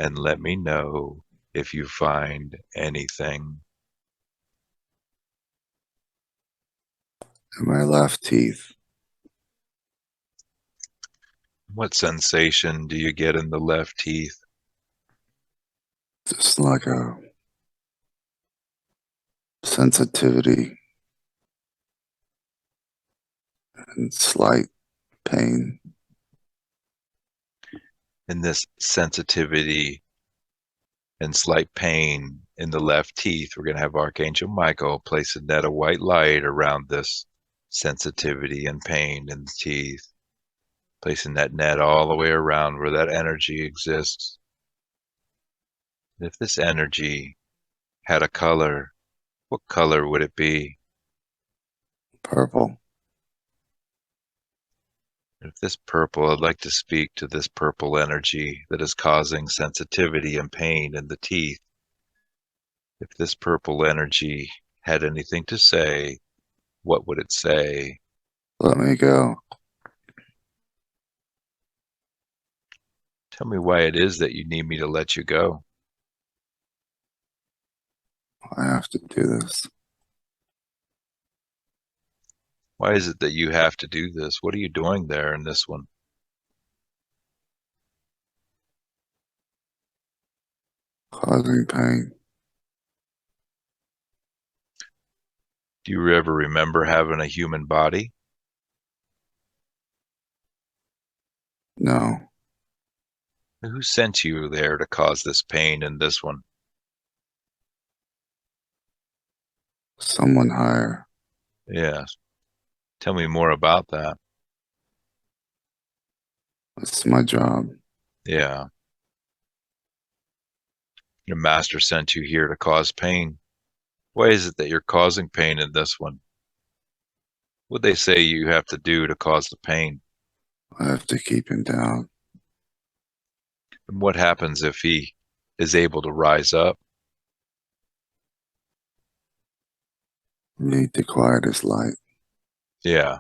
and let me know if you find anything. In my left teeth. What sensation do you get in the left teeth? Just like a sensitivity and slight pain. In this sensitivity and slight pain in the left teeth, we're going to have Archangel Michael place a net of white light around this sensitivity and pain in the teeth, placing that net all the way around where that energy exists. If this energy had a color, what color would it be? Purple. If this purple, I'd like to speak to this purple energy that is causing sensitivity and pain in the teeth. If this purple energy had anything to say, what would it say? Let me go. Tell me why it is that you need me to let you go. I have to do this. Why is it that you have to do this? What are you doing there in this one? Causing pain. Do you ever remember having a human body? No. Who sent you there to cause this pain in this one? Someone higher. Yes. Tell me more about that. It's my job. Yeah. Your master sent you here to cause pain. Why is it that you're causing pain in this one? What they say you have to do to cause the pain? I have to keep him down. And what happens if he is able to rise up? I need to quiet his light. Yeah.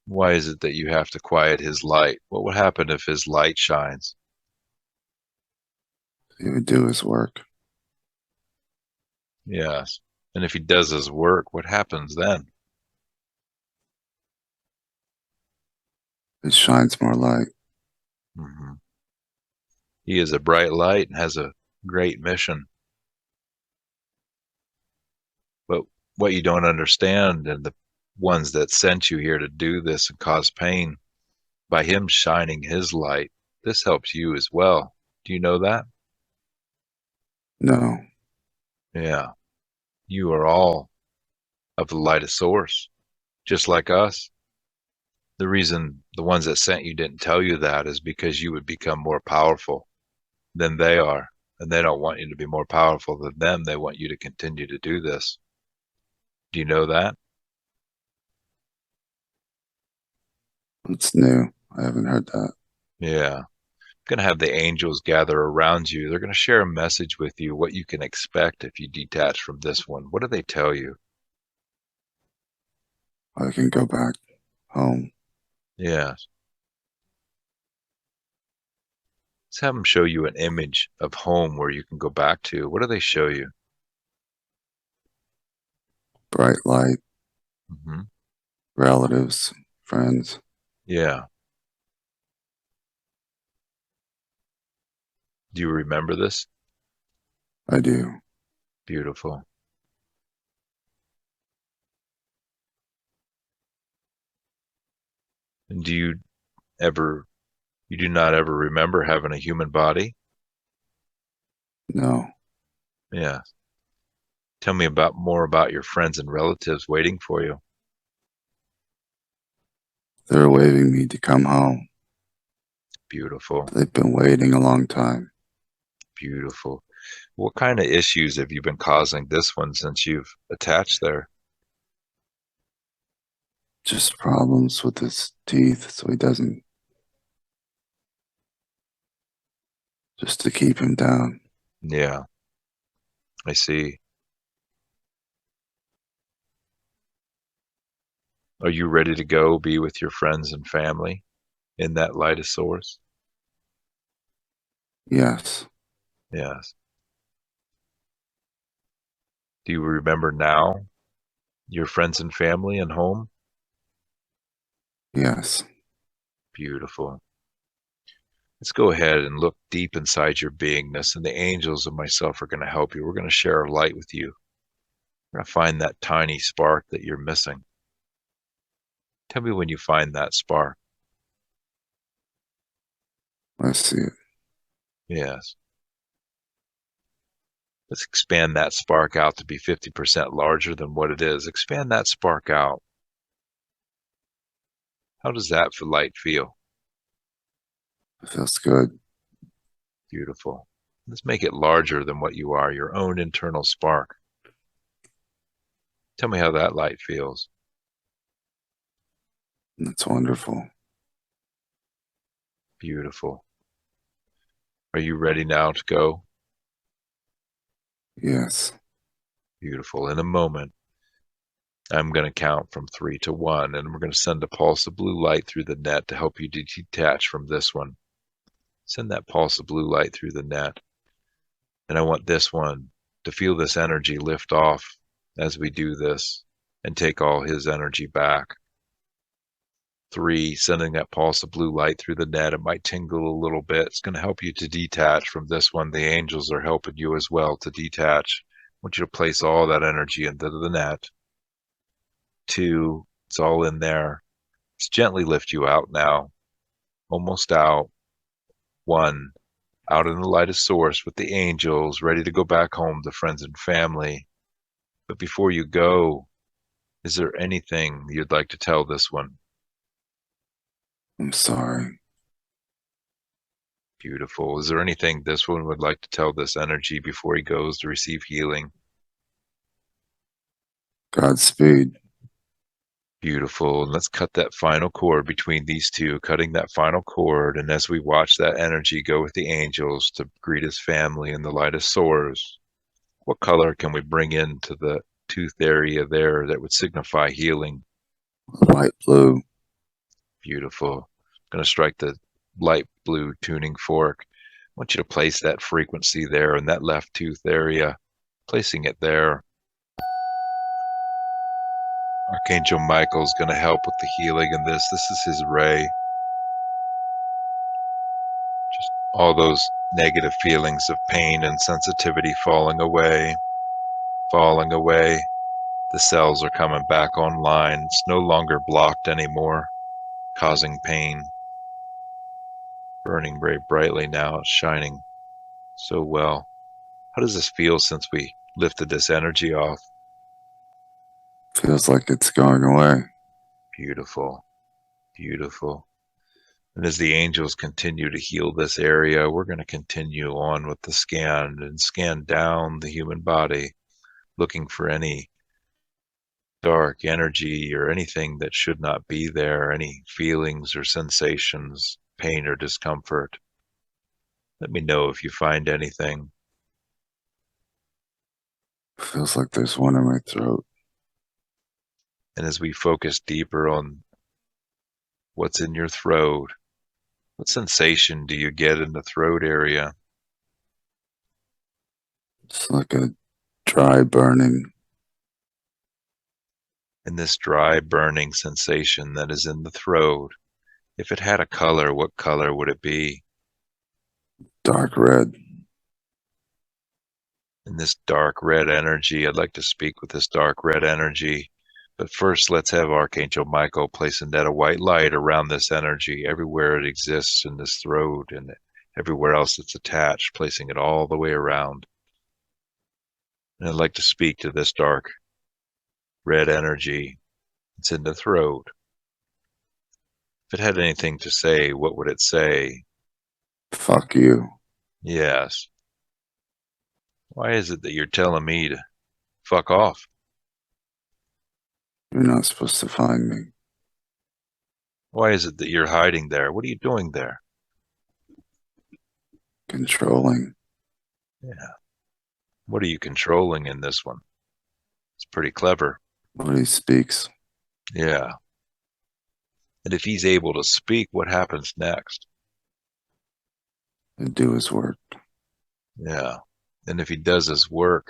Why is it that you have to quiet his light? What would happen if his light shines? He would do his work. Yes. And if he does his work, what happens then? It shines more light. Hmm. He is a bright light and has a great mission. But what you don't understand, and the ones that sent you here to do this and cause pain, by him shining his light, this helps you as well. Do you know that? No. Yeah. You are all of the light of source, just like us. The reason the ones that sent you didn't tell you that is because you would become more powerful than they are. And they don't want you to be more powerful than them. They want you to continue to do this. Do you know that? It's new. I haven't heard that. Yeah. Going to have the angels gather around you. They're going to share a message with you, what you can expect if you detach from this one. What do they tell you? I can go back home. Yes. Let's have them show you an image of home where you can go back to. What do they show you? Bright light, Hmm. relatives, friends. Yeah. Do you remember this? I do. Beautiful. And ever, you do not ever remember having a human body? No. Yeah. Tell me about more about your friends and relatives waiting for you. They're waving me to come home. Beautiful. They've been waiting a long time. Beautiful. What kind of issues have you been causing this one since you've attached there? Just problems with his teeth, so he doesn't, just to keep him down. Yeah, I see. Are you ready to go be with your friends and family? in that light source? Yes. Yes. Do you remember now your friends and family and home? Yes. Beautiful. Let's go ahead and look deep inside your beingness, and the angels and myself are going to help you. We're going to share a light with you. We're going to find that tiny spark that you're missing. Tell me when you find that spark. I see it. Yes. Let's expand that spark out to be 50% larger than what it is. Expand that spark out. How does that light feel? It feels good. Beautiful. Let's make it larger than what you are, your own internal spark. Tell me how that light feels. That's wonderful. Beautiful. Are you ready now to go? Yes. Beautiful. In a moment, I'm going to count from 3 to 1, and we're going to send a pulse of blue light through the net to help you detach from this one. Send that pulse of blue light through the net. And I want this one to feel this energy lift off as we do this and take all his energy back. 3, sending that pulse of blue light through the net. It might tingle a little bit. It's going to help you to detach from this one. The angels are helping you as well to detach. I want you to place all that energy into the net. 2, it's all in there. Let's gently lift you out now. Almost out. 1, out in the light of source with the angels, ready to go back home to friends and family. But before you go, is there anything you'd like to tell this one? I'm sorry. Beautiful. Is there anything this one would like to tell this energy before he goes to receive healing? Godspeed. Beautiful. And let's cut that final cord between these two, cutting that final cord. And as we watch that energy go with the angels to greet his family in the light of source, what color can we bring into the tooth area there that would signify healing? Light blue. Beautiful. I'm going to strike the light blue tuning fork. I want you to place that frequency there in that left tooth area, placing it there. Archangel Michael's going to help with the healing in this. This is his ray. Just all those negative feelings of pain and sensitivity falling away, falling away. The cells are coming back online. It's no longer blocked anymore, causing pain. Burning very brightly now. It's shining so well. How does this feel since we lifted this energy off? Feels like it's going away. Beautiful, beautiful. And as the angels continue to heal this area, we're going to continue on with the scan and scan down the human body, looking for any dark energy or anything that should not be there, any feelings or sensations, pain or discomfort. Let me know if you find anything. Feels like there's one in my throat. And as we focus deeper on what's in your throat, what sensation do you get in the throat area? It's like a dry burning. And this dry burning sensation that is in the throat, if it had a color, what color would it be? Dark red. And this dark red energy, I'd like to speak with this dark red energy. But first, let's have Archangel Michael place a net of white light around this energy, everywhere it exists in this throat and everywhere else it's attached, placing it all the way around. And I'd like to speak to this dark red energy. It's in the throat. If it had anything to say, what would it say? Fuck you. Yes. Why is it that you're telling me to fuck off? You're not supposed to find me. Why is it that you're hiding there? What are you doing there? Controlling. Yeah. What are you controlling in this one? It's pretty clever. Nobody speaks. Yeah. And if he's able to speak, what happens next? And do his work. Yeah. And if he does his work,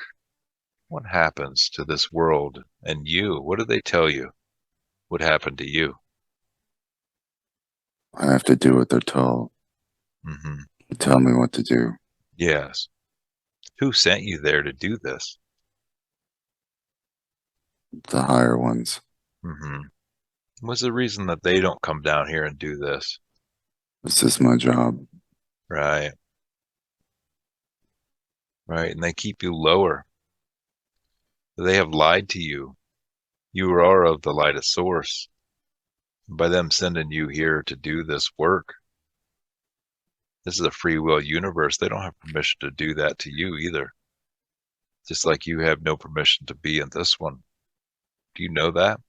what happens to this world and you? What do they tell you would happen to you? I have to do what they're told. Hmm. They tell me what to do. Yes. Who sent you there to do this? The higher ones. Hmm. What's the reason that they don't come down here and do this? This is my job. Right. Right. And they keep you lower. They have lied to you. You are of the light of source. By them sending you here to do this work, this is a free will universe. They don't have permission to do that to you either. Just like you have no permission to be in this one. Do you know that?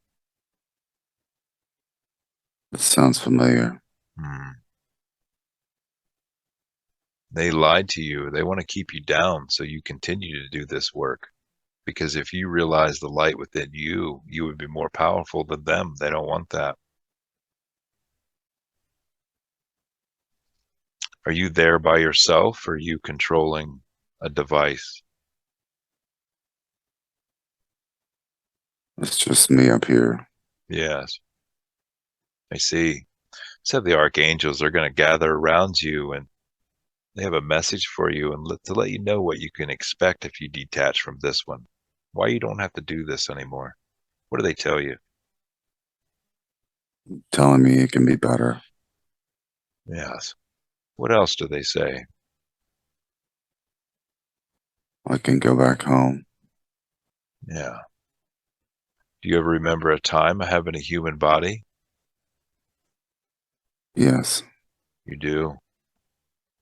It sounds familiar. Hmm. They lied to you. They want to keep you down so you continue to do this work. Because if you realize the light within you, you would be more powerful than them. They don't want that. Are you there by yourself, or are you controlling a device? It's just me up here. Yes, I see. So the archangels are going to gather around you, and they have a message for you and to let you know what you can expect if you detach from this one. Why you don't have to do this anymore. What do they tell you? Telling me it can be better. Yes. What else do they say? I can go back home. Yeah. Do you ever remember a time of having a human body? Yes. You do.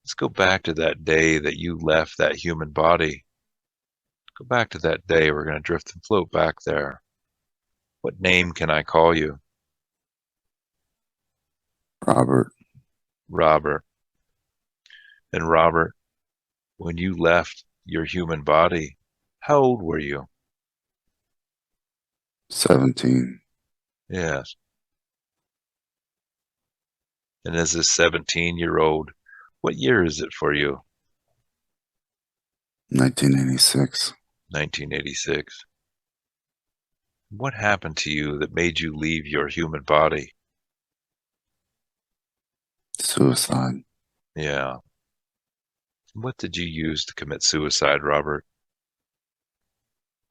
Let's go back to that day that you left that human body. Go back to that day. We're going to drift and float back there. What name can I call you? Robert. Robert. And Robert, when you left your human body, how old were you? 17. Yes. And as a 17-year-old, what year is it for you? 1986. 1986. What happened to you that made you leave your human body? Suicide. Yeah. What did you use to commit suicide, Robert?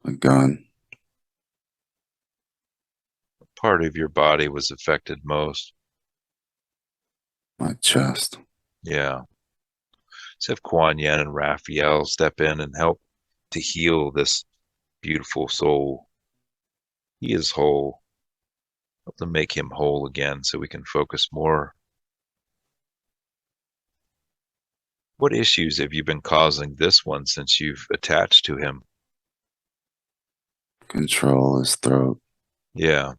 A gun. What part of your body was affected most? My chest. Yeah. Let's have Kuan Yin and Raphael step in and help to heal this beautiful soul. He is whole. Help to make him whole again so we can focus more. What issues have you been causing this one since you've attached to him? Control his throat. Yeah.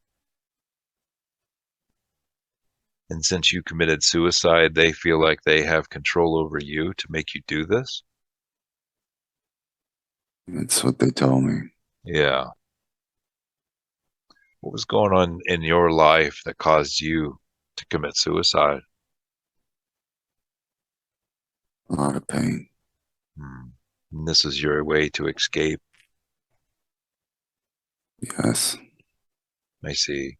And since you committed suicide, they feel like they have control over you to make you do this? That's what they told me. Yeah. What was going on in your life that caused you to commit suicide? A lot of pain. Hmm. And this is your way to escape. Yes. I see.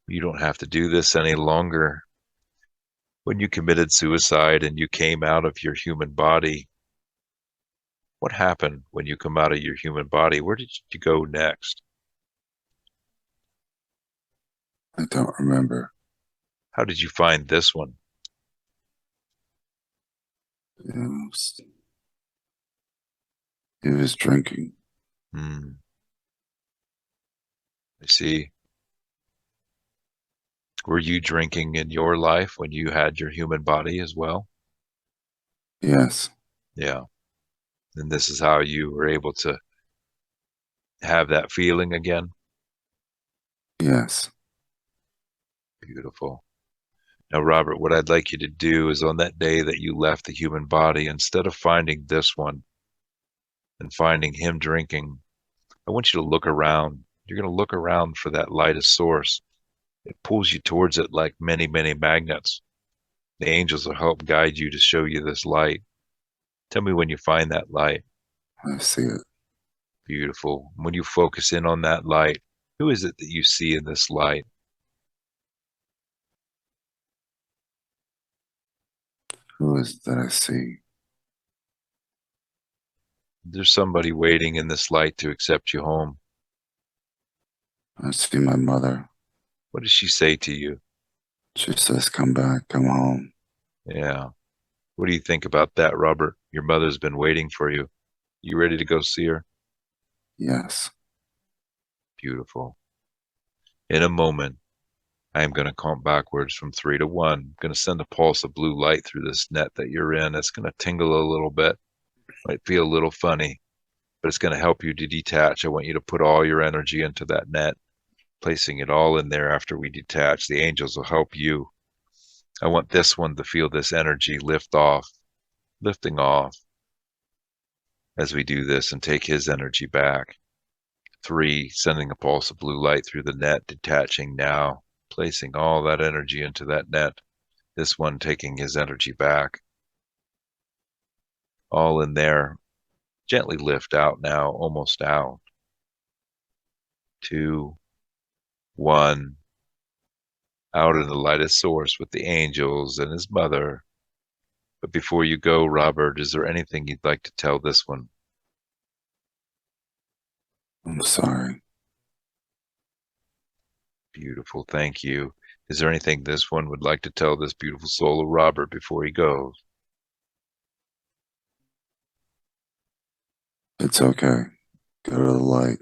You don't have to do this any longer. When you committed suicide and you came out of your human body, what happened when you come out of your human body? Where did you go next? I don't remember. How did you find this one? Yes. He was drinking. Hmm. I see. Were you drinking in your life when you had your human body as well? Yes. Yeah. And this is how you were able to have that feeling again? Yes. Beautiful. Now, Robert, what I'd like you to do is on that day that you left the human body, instead of finding this one and finding him drinking, I want you to look around You're going to look around for that lightest source. It pulls you towards it like many, many magnets. The angels will help guide you to show you this light. Tell me when you find that light. I see it. Beautiful. When you focus in on that light, who is it that you see in this light? Who is it that I see? There's somebody waiting in this light to accept you home. I see my mother. What does she say to you? She says, come back, come home. Yeah. What do you think about that, Robert? Your mother's been waiting for you. You ready to go see her? Yes. Beautiful. In a moment, I am going to count backwards from 3 to 1. I'm going to send a pulse of blue light through this net that you're in. It's going to tingle a little bit. Might feel a little funny, but it's going to help you to detach. I want you to put all your energy into that net, placing it all in there after we detach. The angels will help you. I want this one to feel this energy lifting off as we do this and take his energy back. 3, sending a pulse of blue light through the net, detaching now, placing all that energy into that net. This one taking his energy back. All in there. Gently lift out now, almost out. 2, 1. Out in the lightest source with the angels and his mother. But before you go, Robert, is there anything you'd like to tell this one? I'm sorry. Beautiful, thank you. Is there anything this one would like to tell this beautiful soul of Robert before he goes? It's okay. Go to the light.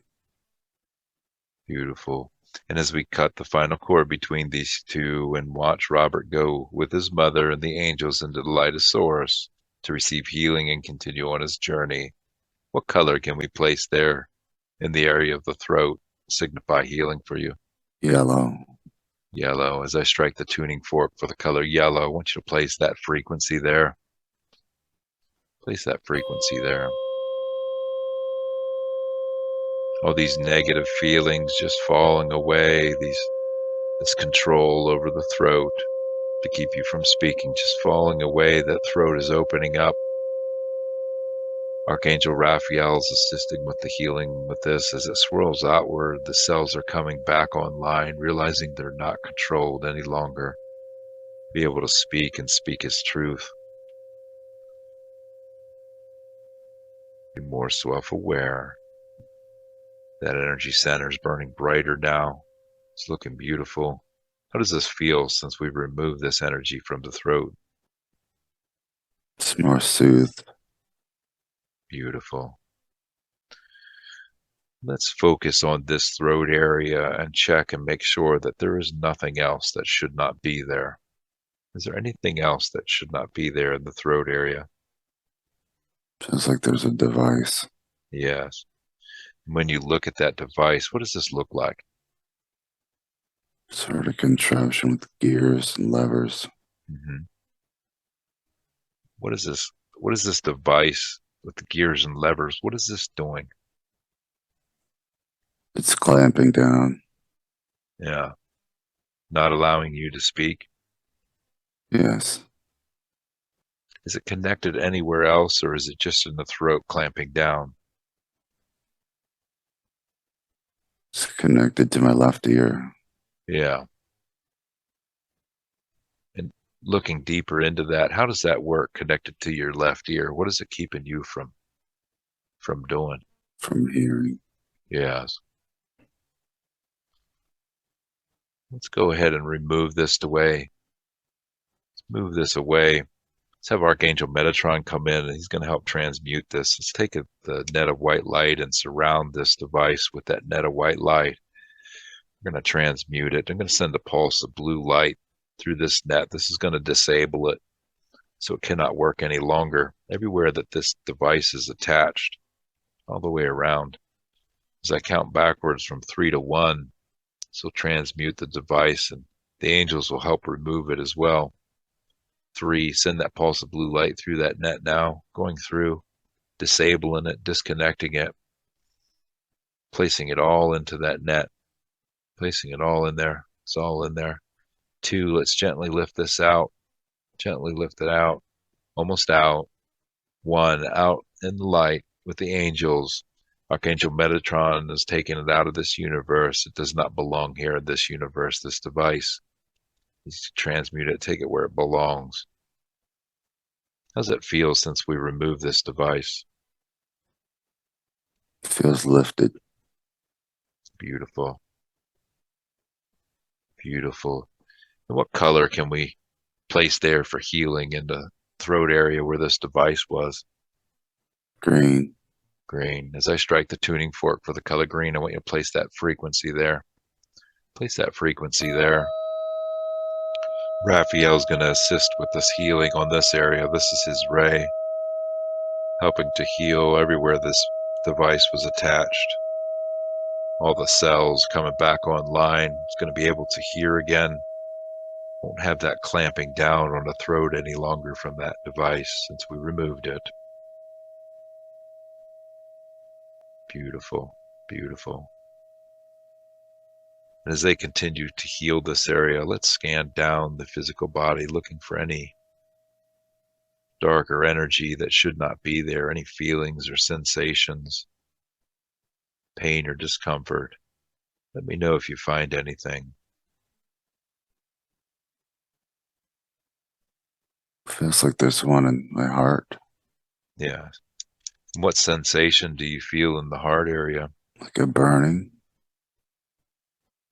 Beautiful. And as we cut the final cord between these two and watch Robert go with his mother and the angels into the lightest source to receive healing and continue on his journey, what color can we place there in the area of the throat, signify healing for you? Yellow. Yellow. As I strike the tuning fork for the color yellow, I want you to place that frequency there. Place that frequency there. All these negative feelings just falling away, this control over the throat to keep you from speaking, just falling away. That throat is opening up. Archangel Raphael is assisting with the healing with this. As it swirls outward, the cells are coming back online, realizing they're not controlled any longer. Be able to speak and speak as truth. Be more self-aware. That energy center is burning brighter now. It's looking beautiful. How does this feel since we've removed this energy from the throat? It's more soothed. Beautiful. Let's focus on this throat area and check and make sure that there is nothing else that should not be there. Is there anything else that should not be there in the throat area? Feels like there's a device. Yes. When you look at that device, what does this look like? Sort of contraption with gears and levers. Mm-hmm. What is this? What is this device with the gears and levers? What is this doing? It's clamping down. Yeah. Not allowing you to speak? Yes. Is it connected anywhere else, or is it just in the throat clamping down? It's connected to my left ear. Yeah. And looking deeper into that, how does that work connected to your left ear? What is it keeping you from doing? From hearing. Yes. Let's go ahead and remove this away. Let's move this away. Let's have Archangel Metatron come in, and he's going to help transmute this. Let's take the net of white light and surround this device with that net of white light. We're going to transmute it. I'm going to send a pulse of blue light through this net. This is going to disable it so it cannot work any longer. Everywhere that this device is attached, all the way around. As I count backwards from 3 to 1, this will transmute the device, and the angels will help remove it as well. 3, send that pulse of blue light through that net now, going through, disabling it, disconnecting it, placing it all into that net, placing it all in there. It's all in there. 2, let's gently lift this out, gently lift it out, almost out. 1, out in the light with the angels. Archangel Metatron is taking it out of this universe. It does not belong here in this universe, this device. He's transmute it, take it where it belongs. How's it feel since we removed this device? It feels lifted. Beautiful. Beautiful. And what color can we place there for healing in the throat area where this device was? Green. Green. As I strike the tuning fork for the color green, I want you to place that frequency there. Place that frequency there. Raphael's going to assist with this healing on this area. This is his ray, helping to heal everywhere this device was attached. All the cells coming back online. It's going to be able to hear again. Won't have that clamping down on the throat any longer from that device since we removed it. Beautiful, beautiful. And as they continue to heal this area, let's scan down the physical body looking for any darker energy that should not be there, any feelings or sensations, pain or discomfort. Let me know if you find anything. Feels like there's one in my heart. Yeah. What sensation do you feel in the heart area? Like a burning.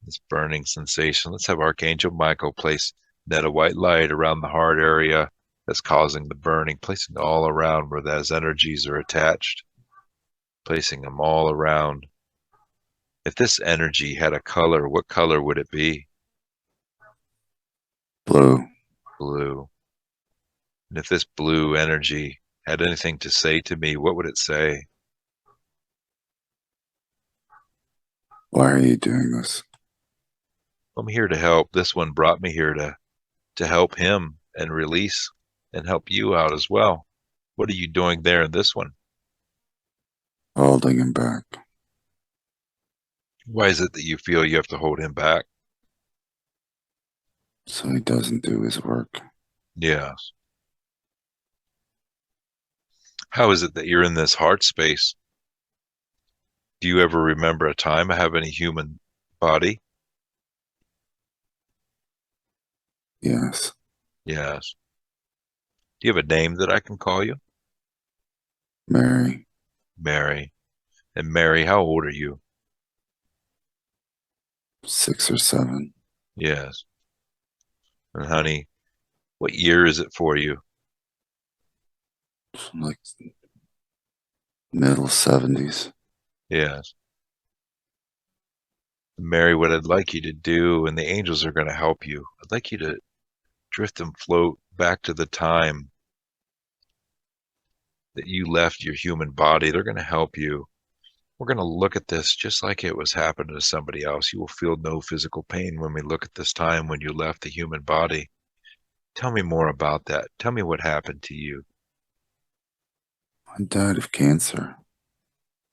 This burning sensation. Let's have Archangel Michael place net of white light around the heart area that's causing the burning, placing it all around where those energies are attached, placing them all around. If this energy had a color, what color would it be? Blue. Blue. And if this blue energy had anything to say to me, what would it say? Why are you doing this? I'm here to help. This one brought me here to help him and release and help you out as well. What are you doing there in this one? Holding him back. Why is it that you feel you have to hold him back? So he doesn't do his work. Yes. How is it that you're in this heart space? Do you ever remember a time of having a human body? Yes. Yes. Do you have a name that I can call you? Mary. Mary. And Mary, how old are you? 6 or 7. Yes. And honey, what year is it for you? Like middle 70s. Yes. Mary, what I'd like you to do, and the angels are going to help you, I'd like you to drift and float back to the time that you left your human body. They're going to help you. We're going to look at this just like it was happening to somebody else. You will feel no physical pain when we look at this time when you left the human body. Tell me more about that. Tell me what happened to you. I died of cancer.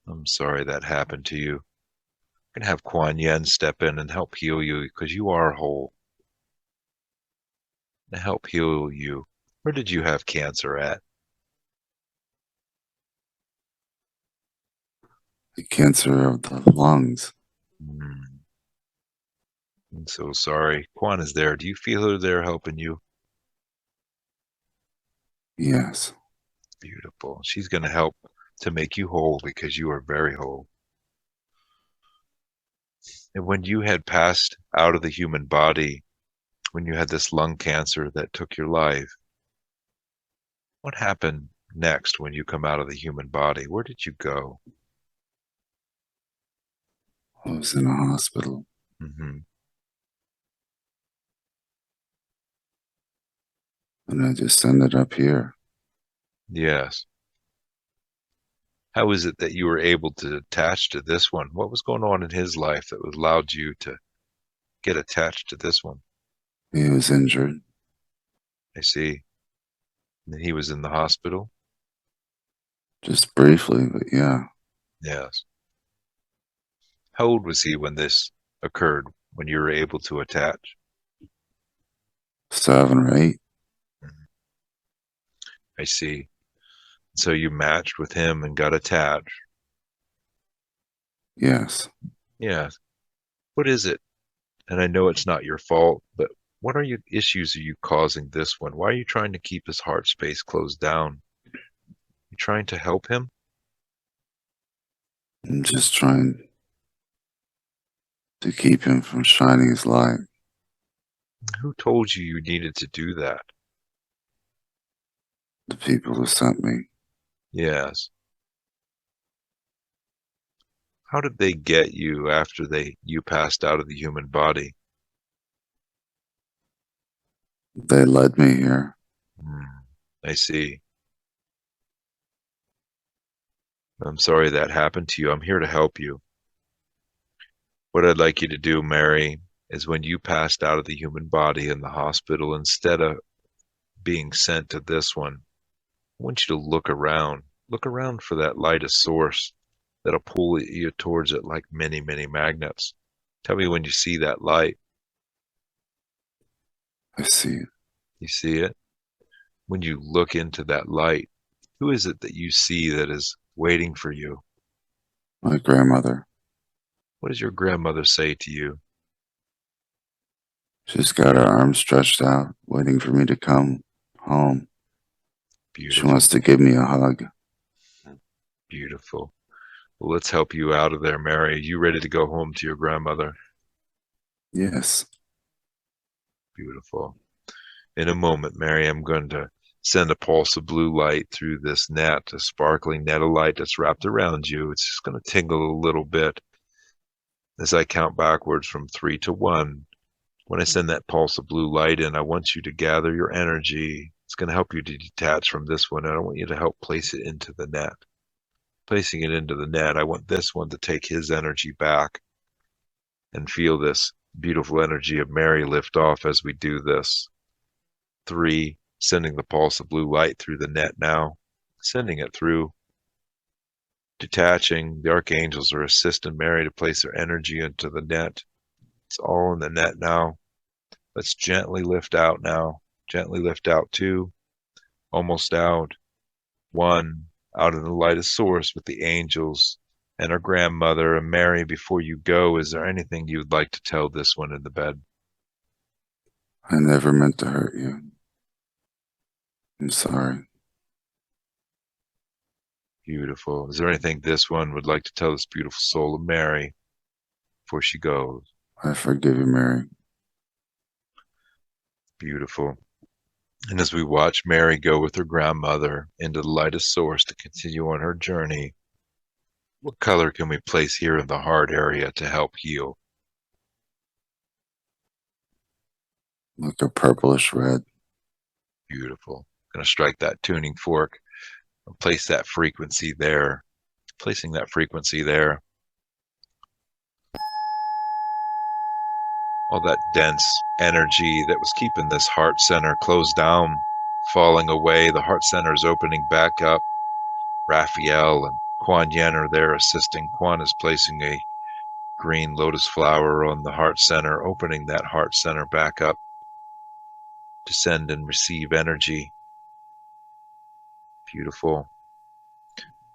I'm sorry that happened to you. I'm going to have Kuan Yin step in and help heal you because you are whole. To help heal you. Where did you have cancer at? The cancer of the lungs. I'm so sorry. Kuan is there. Do you feel her there helping you? Yes. Beautiful. She's going to help to make you whole because you are very whole. And when you had passed out of the human body, when you had this lung cancer that took your life, what happened next when you come out of the human body? Where did you go? I was in a hospital. Mm-hmm. And I just ended up here. Yes. How is it that you were able to attach to this one? What was going on in his life that allowed you to get attached to this one? He was injured. I see. And he was in the hospital? Just briefly, but yeah. Yes. How old was he when this occurred, when you were able to attach? 7 or 8. I see. So you matched with him and got attached. Yes. Yeah. What is it? And I know it's not your fault, but what issues are you causing this one? Why are you trying to keep his heart space closed down? You trying to help him? I'm just trying to keep him from shining his light. Who told you you needed to do that? The people who sent me, Yes. How did they get you after you passed out of the human body? they led me here. I see. I'm sorry that happened to you. I'm here to help you. What I'd like you to do, Mary, is when you passed out of the human body in the hospital, instead of being sent to this one, I want you to look around. Look around for that lightest source that'll pull you towards it like many, many magnets. Tell me when you see that light. I see it. You see it? When you look into that light, who is it that you see that is waiting for you? My grandmother. What does your grandmother say to you? She's got her arms stretched out, waiting for me to come home. She Beautiful, wants to give me a hug. beautiful. Well, let's help you out of there, Mary. Are you ready to go home to your grandmother? Yes. Beautiful. In a moment, Mary, I'm going to send a pulse of blue light through this net, a sparkling net of light that's wrapped around you. It's just going to tingle a little bit as I count backwards from 3 to 1. When I send that pulse of blue light in, I want you to gather your energy. It's going to help you to detach from this one, and I want you to help place it into the net. Placing it into the net, I want this one to take his energy back and feel this beautiful energy of Mary lift off as we do this. 3, sending the pulse of blue light through the net now, sending it through, detaching. The archangels are assisting Mary to place their energy into the net. It's all in the net now. Let's gently lift out now. Gently lift out 2, almost out. 1, out in the lightest source with the angels and our grandmother. And Mary, before you go, is there anything you'd like to tell this one in the bed? I never meant to hurt you. I'm sorry. Beautiful. Is there anything this one would like to tell this beautiful soul of Mary before she goes? I forgive you, Mary. Beautiful. And as we watch Mary go with her grandmother into the lightest source to continue on her journey, what color can we place here in the heart area to help heal? Like a purplish red. Beautiful. Going to strike that tuning fork and place that frequency there. Placing that frequency there. All that dense energy that was keeping this heart center closed down, falling away. The heart center is opening back up. Raphael and Kuan Yin are there assisting. Kuan is placing a green lotus flower on the heart center, opening that heart center back up to send and receive energy. Beautiful.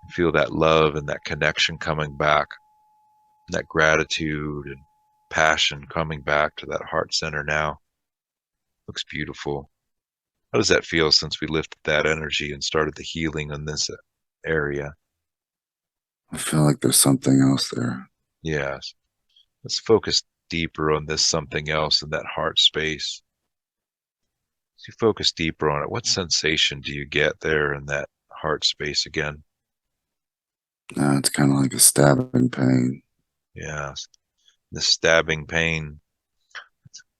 Feel that love and that connection coming back, that gratitude and passion coming back to that heart center now. Looks beautiful. How does that feel since we lifted that energy and started the healing in this area? I feel like there's something else there. Yes. Let's focus deeper on this something else in that heart space. As you focus deeper on it, what sensation do you get there in that heart space again? Now it's kind of like a stabbing pain. Yes. The stabbing pain.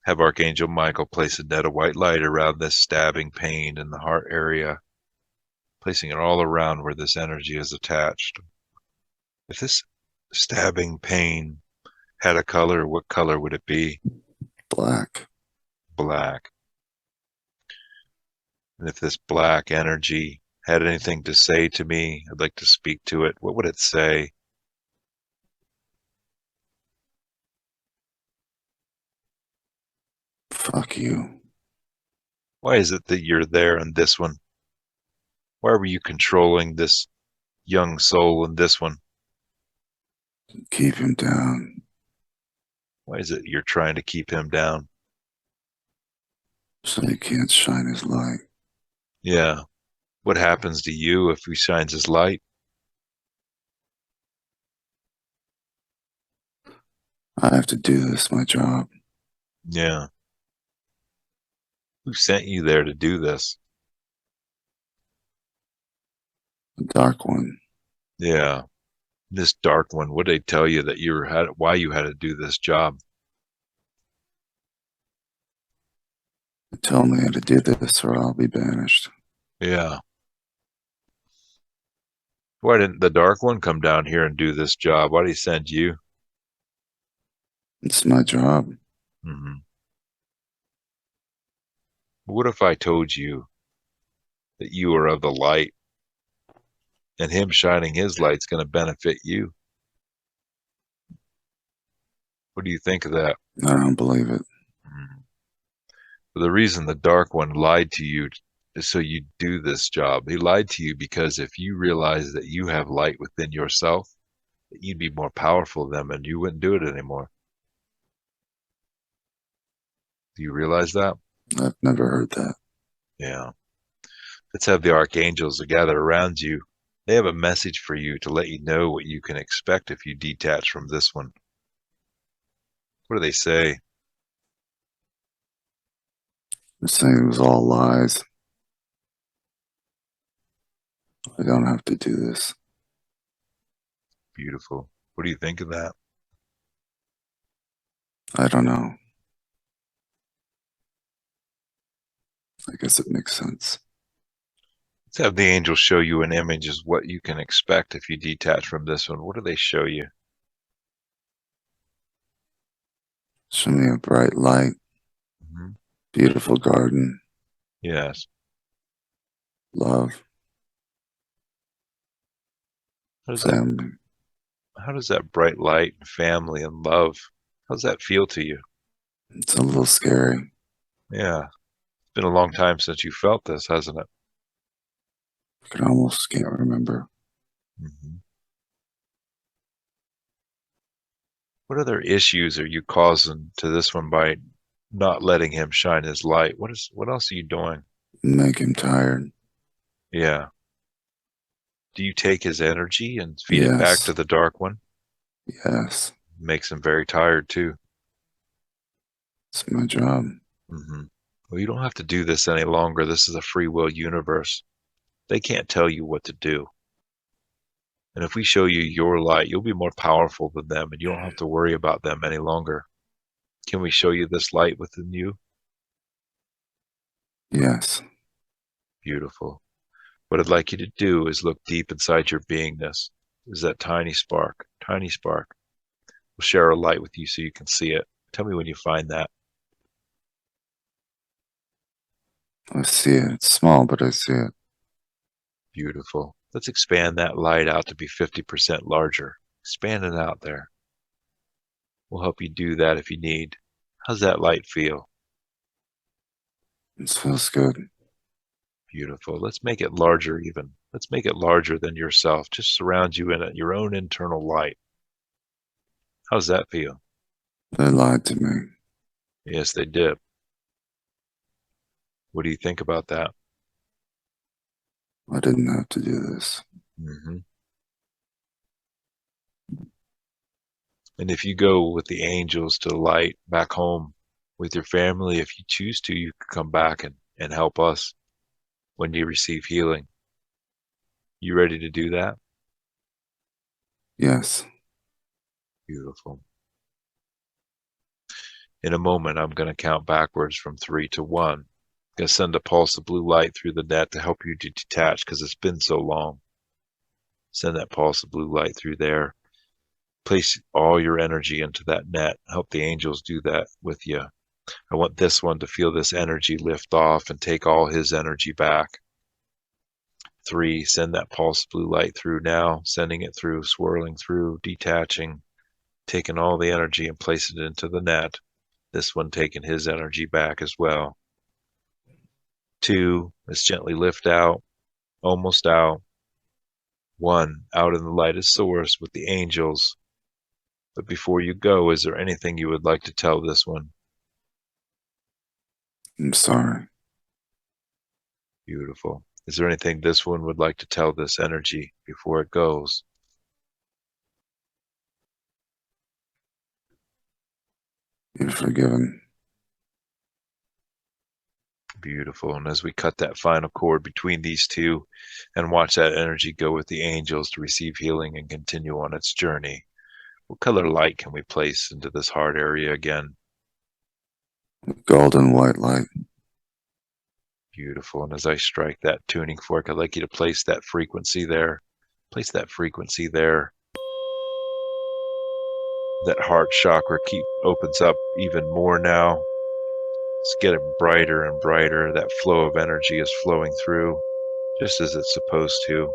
Have Archangel Michael place a net of white light around this stabbing pain in the heart area, placing it all around where this energy is attached. If this stabbing pain had a color, what color would it be? Black. Black. And if this black energy had anything to say to me, I'd like to speak to it. What would it say? Fuck you. Why is it that you're there in this one? Why were you controlling this young soul in this one? Keep him down Why is it you're trying to keep him down? so he can't shine his light. Yeah. What happens to you if he shines his light? I have to do this, my job. Yeah. Who sent you there to do this? The Dark One. Yeah. This dark one, what did they tell you that why you had to do this job? They told me I had to do this or I'll be banished. Yeah. Why didn't the dark one come down here and do this job? Why did he send you? It's my job. Hmm. What if I told you that you are of the light and him shining his light's going to benefit you? What do you think of that? I don't believe it. Mhm. The reason the dark one lied to you is so you do this job. He lied to you because if you realize that you have light within yourself, that you'd be more powerful than them and you wouldn't do it anymore. Do you realize that? I've never heard that. Yeah. Let's have the archangels gather around you. They have a message for you to let you know what you can expect if you detach from this one. What do they say? They're saying it was all lies. I don't have to do this. Beautiful. What do you think of that? I don't know. I guess it makes sense. Let's have the angels show you an image as what you can expect if you detach from this one. What do they show you? Show me a bright light, Hmm. beautiful garden, Yes. love, How does that family. how does that bright light and family and love, how does that feel to you? It's a little scary. Yeah. It's been a long time since you felt this, hasn't it? I can almost can't remember. Hmm. What other issues are you causing to this one by not letting him shine his light? What else are you doing? Make him tired. Yeah. Do you take his energy and feed it back Yes. to the dark one? Yes. Makes him very tired too. It's my job. Hmm. Well, you don't have to do this any longer. This is a free will universe. They can't tell you what to do. And if we show you your light, you'll be more powerful than them and you don't have to worry about them any longer. Can we show you this light within you? Yes. Beautiful. What I'd like you to do is look deep inside your beingness. Is that tiny spark, tiny spark. We'll share a light with you so you can see it. Tell me when you find that. I see it. It's small, but I see it. Beautiful. Let's expand that light out to be 50% larger. Expand it out there. We'll help you do that if you need. How's that light feel? It feels good. Beautiful. Let's make it larger even. Let's make it larger than yourself. Just surround you in it, your own internal light. How's that feel? They lied to me. Yes, they did. What do you think about that? I didn't have to do this. Hmm. And if you go with the angels to the light back home with your family, if you choose to, you can come back and help us when you receive healing. You ready to do that? Yes. Beautiful. In a moment, I'm going to count backwards from 3 to 1. I'm going to send a pulse of blue light through the net to help you to detach because it's been so long. Send that pulse of blue light through there. Place all your energy into that net. Help the angels do that with you. I want this one to feel this energy lift off and take all his energy back. 3, send that pulse of blue light through now, sending it through, swirling through, detaching, taking all the energy and placing it into the net. This one taking his energy back as well. 2, let's gently lift out, almost out. 1, out in the lightest source with the angels. But before you go, is there anything you would like to tell this one? I'm sorry. Beautiful. Is there anything this one would like to tell this energy before it goes? You're forgiven. Beautiful. And as we cut that final cord between these two and watch that energy go with the angels to receive healing and continue on its journey, what color light can we place into this heart area again? Golden white light. Beautiful. And as I strike that tuning fork, I'd like you to place that frequency there. Place that frequency there. That heart chakra opens up even more now. It's getting brighter and brighter. That flow of energy is flowing through just as it's supposed to.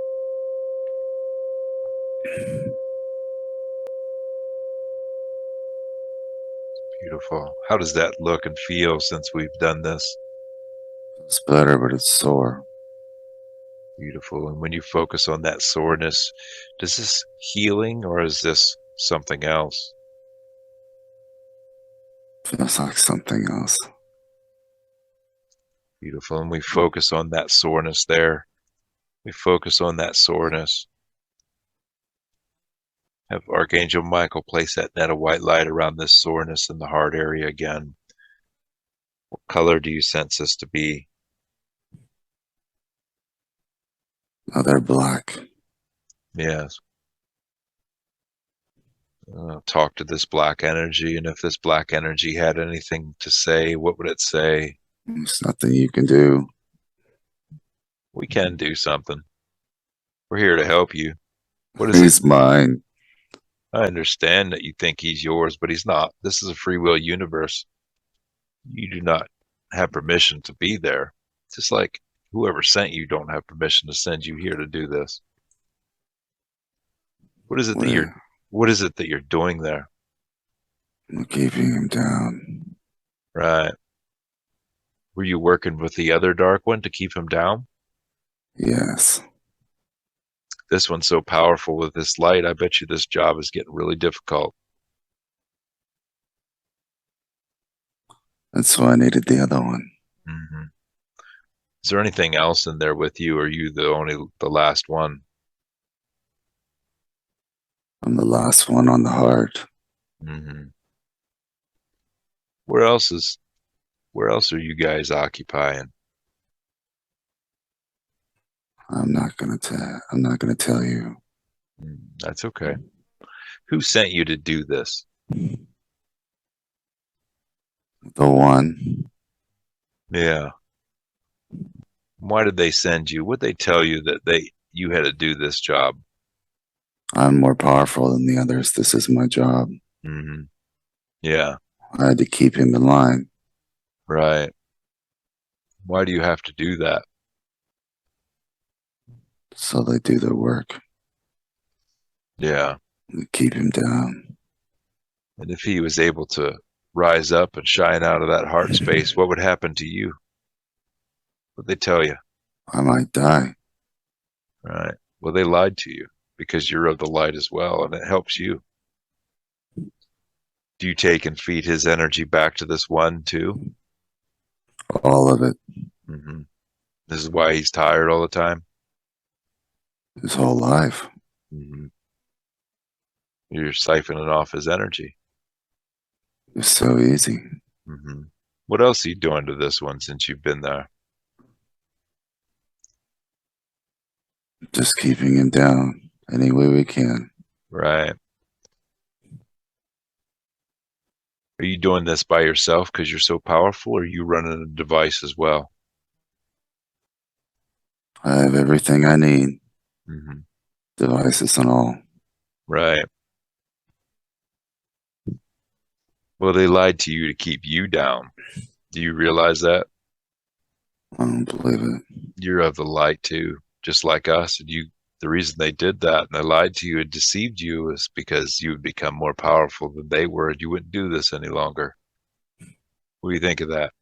Beautiful. How does that look and feel since we've done this? It's better, but it's sore. Beautiful. And when you focus on that soreness, does this healing or is this something else? Feels like something else. Beautiful. And we focus on that soreness there. We focus on that soreness. Have Archangel Michael place that net of white light around this soreness in the heart area again. What color do you sense this to be? Oh, they're black. Yes. Talk to this black energy, and if this black energy had anything to say, what would it say? There's nothing you can do. We can do something. We're here to help you. What is He's mine. I understand that you think he's yours, but he's not. This is a free will universe. You do not have permission to be there. Just like whoever sent you don't have permission to send you here to do this. What is it that you're doing there? I'm keeping him down. Right. Were you working with the other dark one to keep him down? Yes. This one's so powerful with this light, I bet you this job is getting really difficult. That's why I needed the other one. Mm-hmm. Is there anything else in there with you, or are you the last one? I'm the last one on the heart. Mm-hmm. Where else are you guys occupying? I'm not gonna tell you. That's okay. Who sent you to do this? The one. Yeah. Why did they send you? What'd they tell you that you had to do this job? I'm more powerful than the others. This is my job. Mm-hmm. Yeah. I had to keep him in line. Right. Why do you have to do that? So they do their work. Yeah. We keep him down. And if he was able to rise up and shine out of that heart space, what would happen to you? What'd they tell you? I might die. Right. Well, they lied to you because you're of the light as well, and it helps you. Do you take and feed his energy back to this one too? All of it. Mm-hmm. This is why he's tired all the time? His whole life. Mm-hmm. You're siphoning off his energy. It's so easy. Mm-hmm. What else are you doing to this one since you've been there? Just keeping him down any way we can. Right. Are you doing this by yourself because you're so powerful, or are you running a device as well? I have everything I need. Mm-hmm. Devices and all. Right. Well, they lied to you to keep you down. Do you realize that? I don't believe it. You're of the light too, just like us. And the reason they did that and they lied to you and deceived you is because you would become more powerful than they were and you wouldn't do this any longer. What do you think of that?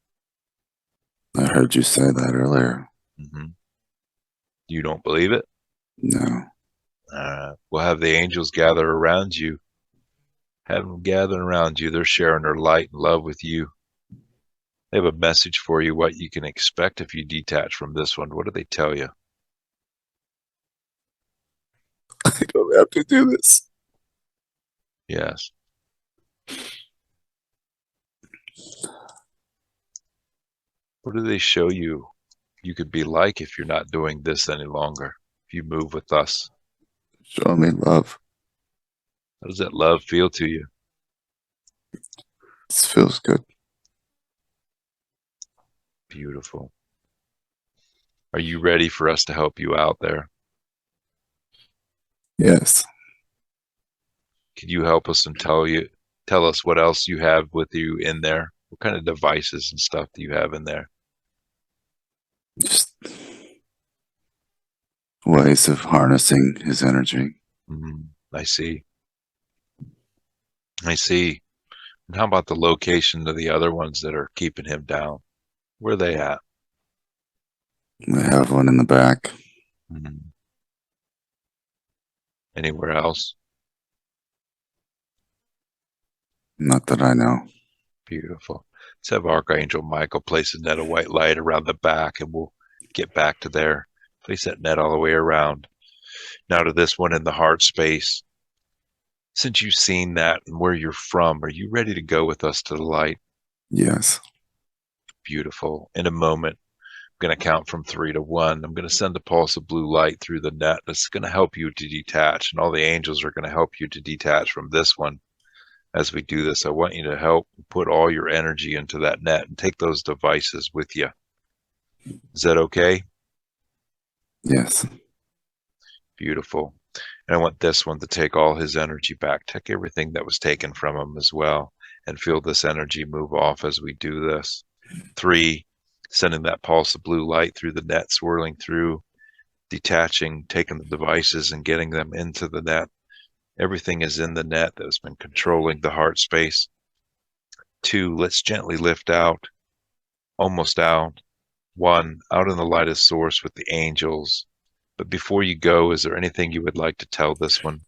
I heard you say that earlier. Hmm. You don't believe it? No. We'll have the angels gather around you. Have them gathering around you. They're sharing their light and love with you. They have a message for you, what you can expect if you detach from this one. What do they tell you? I don't have to do this. Yes. What do they show you could be like if you're not doing this any longer? If you move with us, Show me love. how does that love feel to you? This feels good. Beautiful. Are you ready for us to help you out there? Yes. Can you help us and tell us what else you have with you in there? What kind of devices and stuff do you have in there? Just ways of harnessing his energy. I see. I see. And how about the location of the other ones that are keeping him down? Where are they at? I have one in the back. Mhm. Anywhere else? Not that I know. Beautiful. Let's have Archangel Michael place a net of white light around the back, and we'll get back to there. Place that net all the way around. Now to this one in the heart space. Since you've seen that and where you're from, are you ready to go with us to the light? Yes. Beautiful. In a moment, I'm going to count from 3 to 1. I'm going to send a pulse of blue light through the net that's going to help you to detach, and all the angels are going to help you to detach from this one. As we do this, I want you to help put all your energy into that net and take those devices with you. Is that okay? Yes. Beautiful. And I want this one to take all his energy back, take everything that was taken from him as well, and feel this energy move off as we do this. 3, sending that pulse of blue light through the net, swirling through, detaching, taking the devices and getting them into the net. Everything is in the net that has been controlling the heart space. 2, let's gently lift out, almost out. 1, out in the light of source with the angels. But before you go, is there anything you would like to tell this one?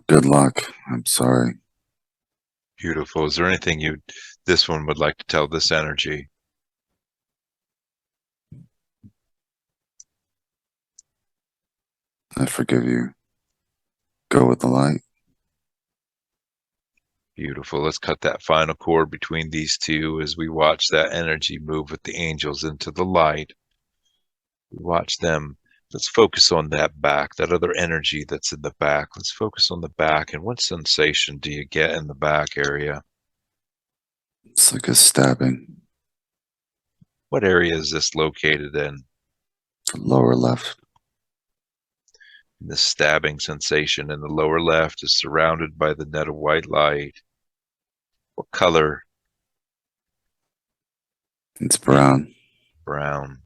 Good luck. I'm sorry. Beautiful. Is there anything this one would like to tell this energy? I forgive you. Go with the light. Beautiful. Let's cut that final cord between these two as we watch that energy move with the angels into the light. We watch them. Let's focus on that back, that other energy that's in the back. Let's focus on the back. And what sensation do you get in the back area? It's like a stabbing. What area is this located in? The lower left. The stabbing sensation in the lower left is surrounded by the net of white light. What color? It's brown. Brown.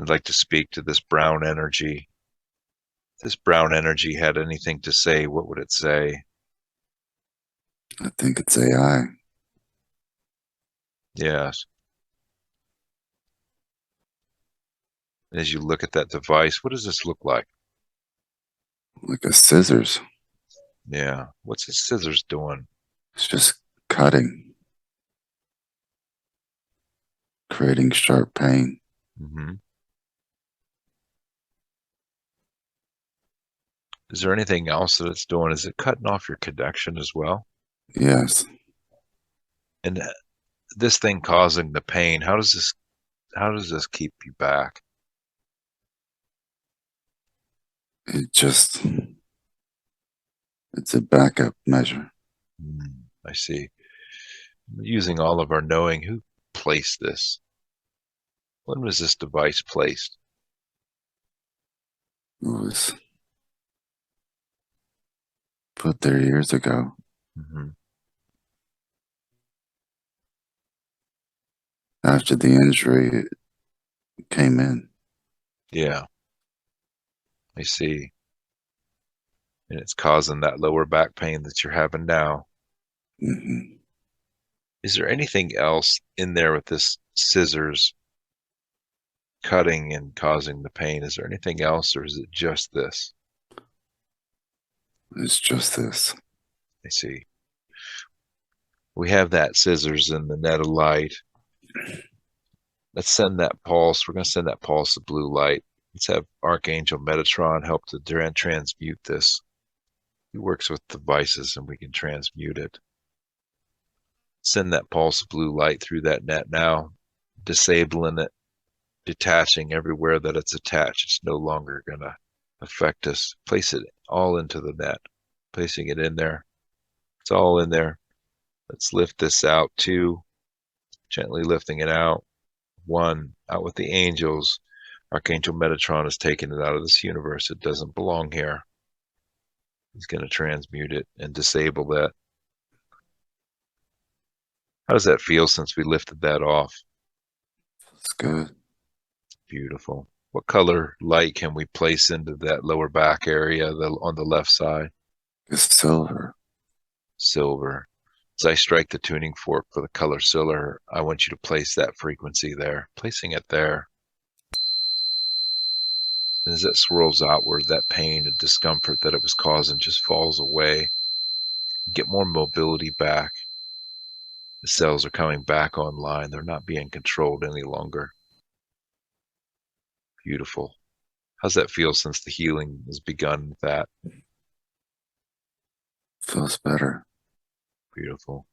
I'd like to speak to this brown energy. If this brown energy had anything to say, what would it say? I think it's AI. Yes. And as you look at that device, what does this look like? Like a scissors. Yeah. What's the scissors doing? It's just cutting, creating sharp pain. Hmm. Is there anything else that it's doing? Is it cutting off your connection as well? Yes. And this thing causing the pain, how does this keep you back? It just, it's a backup measure. I see. Using all of our knowing, who placed this? When was this device placed? It was put there years ago. Hmm. After the injury, it came in. Yeah, I see. And it's causing that lower back pain that you're having now. Hmm. Is there anything else in there with this scissors cutting and causing the pain? Is there anything else, or is it just this? It's just this. I see. We have that scissors in the net of light. Let's send that pulse. We're going to send that pulse of blue light. Let's have Archangel Metatron help to transmute this. He works with devices and we can transmute it. Send that pulse of blue light through that net now, disabling it, detaching everywhere that it's attached. It's no longer going to affect us. Place it all into the net, placing it in there. It's all in there. Let's lift this out. 2, gently lifting it out. 1, out with the angels. Archangel Metatron has taken it out of this universe. It doesn't belong here. He's going to transmute it and disable that. How does that feel since we lifted that off? It's good. Beautiful. What color light can we place into that lower back area on the left side? It's silver. Silver. As I strike the tuning fork for the color silver, I want you to place that frequency there. Placing it there. And as it swirls outward, that pain and discomfort that it was causing just falls away. You get more mobility back. The cells are coming back online. They're not being controlled any longer. Beautiful. How's that feel since the healing has begun with that? Feels better. Beautiful.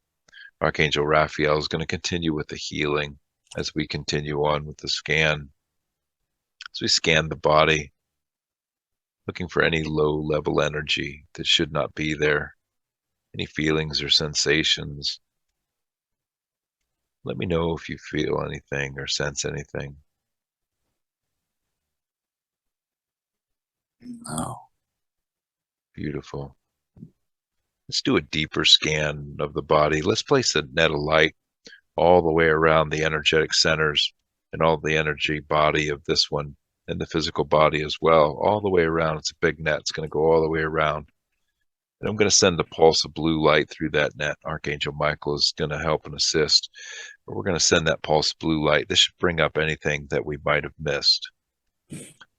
Archangel Raphael is going to continue with the healing as we continue on with the scan. As we scan the body, looking for any low-level energy that should not be there, any feelings or sensations. Let me know if you feel anything or sense anything. No. Beautiful. Let's do a deeper scan of the body. Let's place a net of light all the way around the energetic centers and all the energy body of this one and the physical body as well, all the way around. It's a big net. It's going to go all the way around. And I'm going to send a pulse of blue light through that net. Archangel Michael is going to help and assist. But we're going to send that pulse of blue light. This should bring up anything that we might have missed.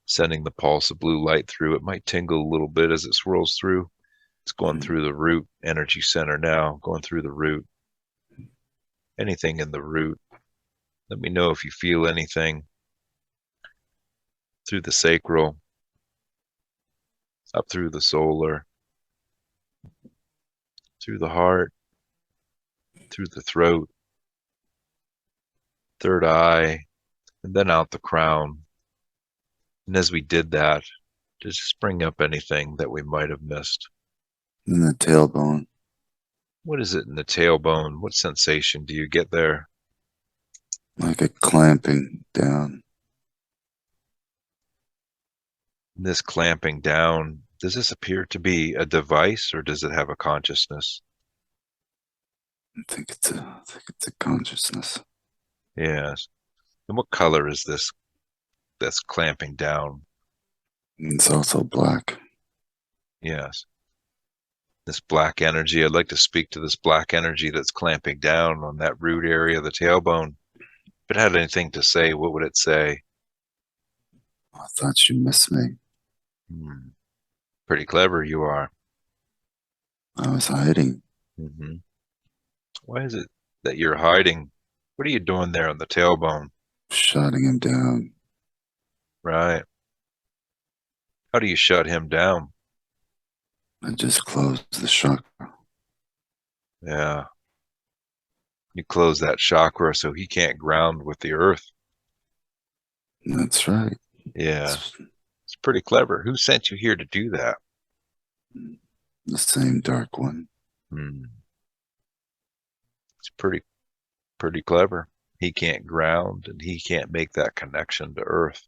Sending the pulse of blue light through. It might tingle a little bit as it swirls through. It's going through the root energy center now, going through the root. Anything in the root. Let me know if you feel anything. Through the sacral, up through the solar, through the heart, through the throat, third eye, and then out the crown. And as we did that, just bring up anything that we might have missed. In the tailbone. What is it in the tailbone? What sensation do you get there? Like a clamping down. This clamping down, does this appear to be a device or does it have a consciousness? I think it's a consciousness. Yes. And what color is this that's clamping down? It's also black. Yes. This black energy, I'd like to speak to this black energy that's clamping down on that root area of the tailbone. If it had anything to say, what would it say? I thought you missed me. Pretty clever you are. I was hiding. Why is it that you're hiding? What are you doing there on the tailbone? Shutting him down. Right. How do you shut him down? I just closed the chakra. Yeah. You close that chakra so he can't ground with the earth. That's right. Yeah. It's pretty clever. Who sent you here to do that? The same dark one. It's pretty clever. He can't ground and he can't make that connection to earth.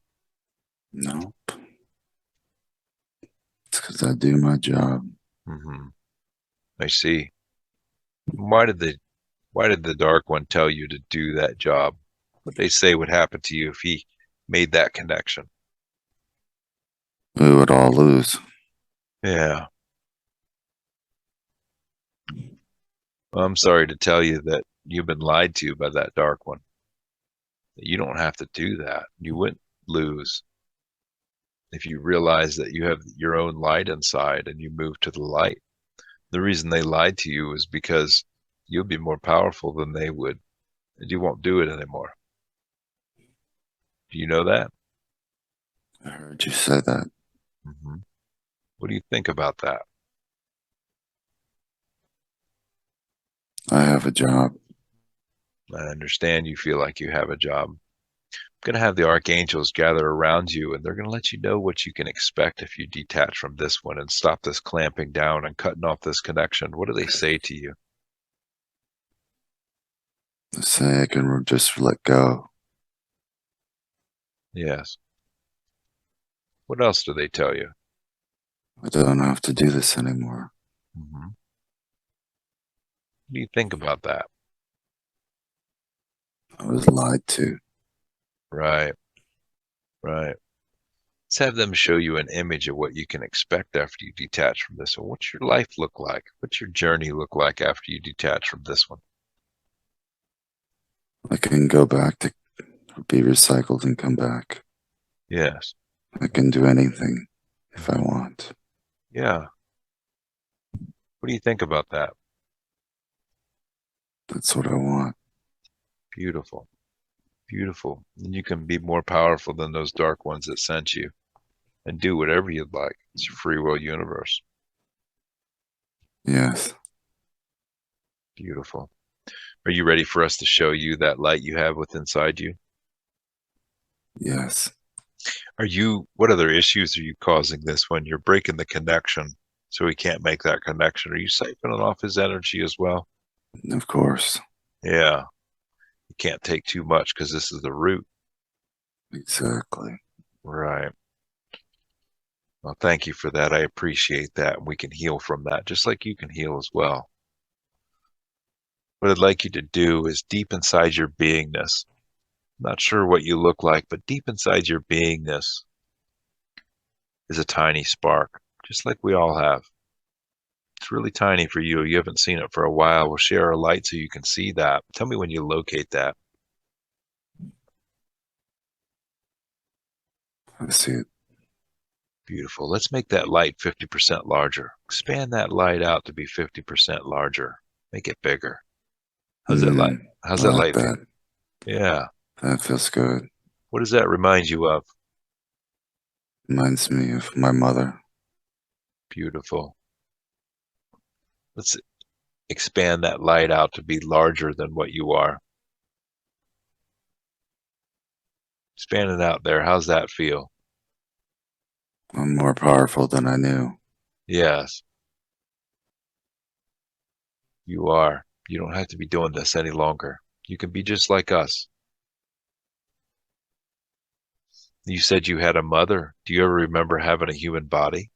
Nope. It's because I do my job. I see. Why did the dark one tell you to do that job? What they say would happen to you if he made that connection? We would all lose. Yeah. I'm sorry to tell you that you've been lied to by that dark one. You don't have to do that. You wouldn't lose if you realize that you have your own light inside and you move to the light. The reason they lied to you is because you'll be more powerful than they would, and you won't do it anymore. Do you know that? I heard you say that. Mm-hmm. What do you think about that? I have a job. I understand you feel like you have a job. I'm going to have the archangels gather around you, and they're going to let you know what you can expect if you detach from this one and stop this clamping down and cutting off this connection. What do they say to you? They say I can just let go. Yes. What else do they tell you? I don't have to do this anymore. Mm-hmm. What do you think about that? I was lied to. Right, right. Let's have them show you an image of what you can expect after you detach from this one. What's your life look like? What's your journey look like after you detach from this one? I can go back to be recycled and come back. Yes. I can do anything if I Mhm. want. Yeah. What do you think about that? That's what I want. Beautiful. Beautiful. And you can be more powerful than those dark ones that sent you and do whatever you'd like. It's a free will universe. Yes. Beautiful. Are you ready for us to show you that light you have within inside you? Yes. What other issues are you causing this when you're breaking the connection so he can't make that connection? Are you siphoning off his energy as well? Of course. Yeah. You can't take too much because this is the root. Exactly. Right. Well, thank you for that. I appreciate that. We can heal from that just like you can heal as well. What I'd like you to do is deep inside your beingness. I'm not sure what you look like, but deep inside your beingness is a tiny spark, just like we all have. It's really tiny for you. You haven't seen it for a while. We'll share our light so you can see that. Tell me when you locate that. I see it. Beautiful. Let's make that light 50% larger. Expand that light out to be 50% larger. Make it bigger. How's that light? How's I that like light feel? that. Yeah. That feels good. What does that remind you of? Reminds me of my mother. Beautiful. Let's expand that light out to be larger than what you are. Expand it out there. How's that feel? I'm more powerful than I knew. Yes, you are. You don't have to be doing this any longer. You can be just like us. You said you had a mother. Do you ever remember having a human body?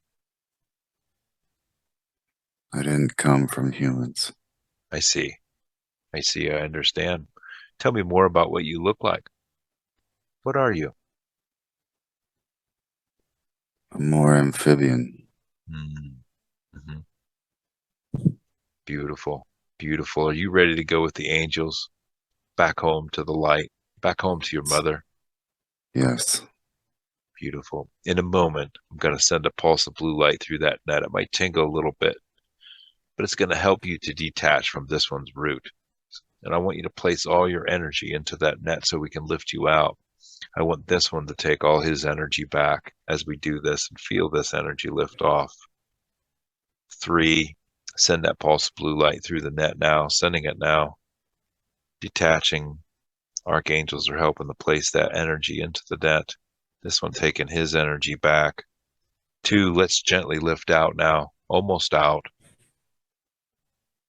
I didn't come from humans. I see. I see. I understand. Tell me more about what you look like. What are you? I'm more amphibian. Mm-hmm. Beautiful. Beautiful. Are you ready to go with the angels back home to the light, back home to your mother? Yes. Beautiful. In a moment, I'm going to send a pulse of blue light through that net. It might tingle a little bit, but it's going to help you to detach from this one's root. And I want you to place all your energy into that net so we can lift you out. I want this one to take all his energy back as we do this and feel this energy lift off. 3, send that pulse of blue light through the net now, sending it now, detaching. Archangels are helping to place that energy into the net. This one taking his energy back. 2, let's gently lift out now, almost out.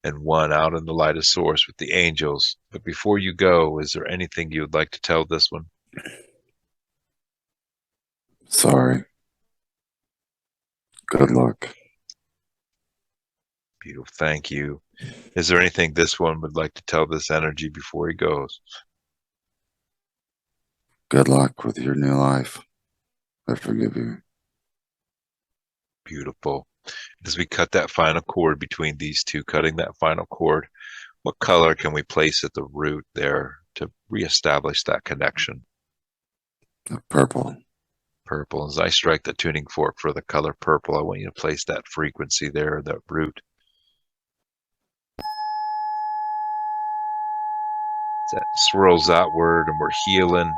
And 1, out in the light of source with the angels. But before you go, is there anything you would like to tell this one? Sorry. Good luck. Beautiful. Thank you. Is there anything this one would like to tell this energy before he goes? Good luck with your new life. I forgive you. Beautiful. As we cut that final cord between these two, cutting that final cord, What color can we place at the root there to reestablish that connection? Purple. Purple. As I strike the tuning fork for the color purple, I want you to place that frequency there, that root. That swirls outward and we're healing.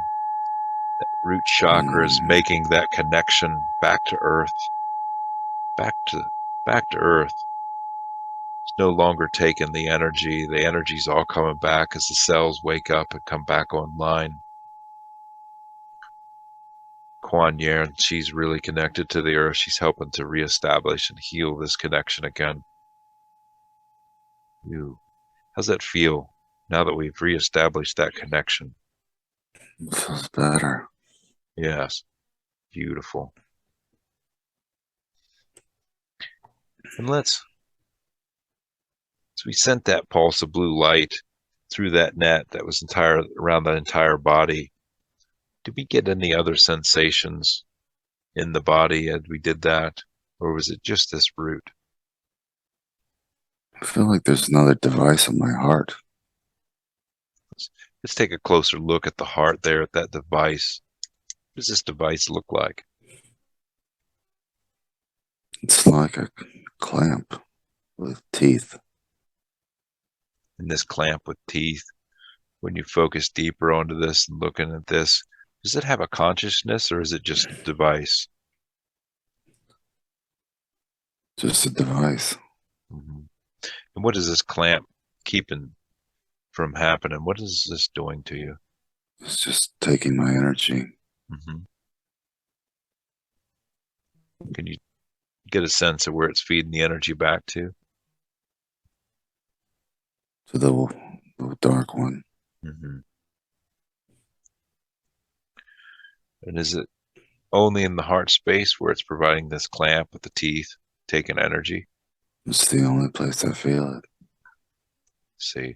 That root chakra is making that connection back to earth. Back to earth. It's no longer taking the energy. The energy's all coming back as the cells wake up and come back online. Kuan Yin, she's really connected to the earth. She's helping to reestablish and heal this connection again. How's that feel now that we've reestablished that connection? It feels better. Yes. Beautiful. And as we sent that pulse of blue light through that net that was around that entire body, did we get any other sensations in the body as we did that? Or was it just this root? I feel like there's another device in my heart. Let's take a closer look at the heart there, at that device. What does this device look like? It's like a clamp with teeth. And this clamp with teeth, when you focus deeper onto this and looking at this, does it have a consciousness or is it just a device? Just a device. Mm-hmm. And what is this clamp keeping from happening? What is this doing to you? It's just taking my energy. Mm-hmm. Can you get a sense of where it's feeding the energy back to? To the dark one. Mm-hmm. And is it only in the heart space where it's providing this clamp with the teeth, taking energy? It's the only place I feel it. Let's see.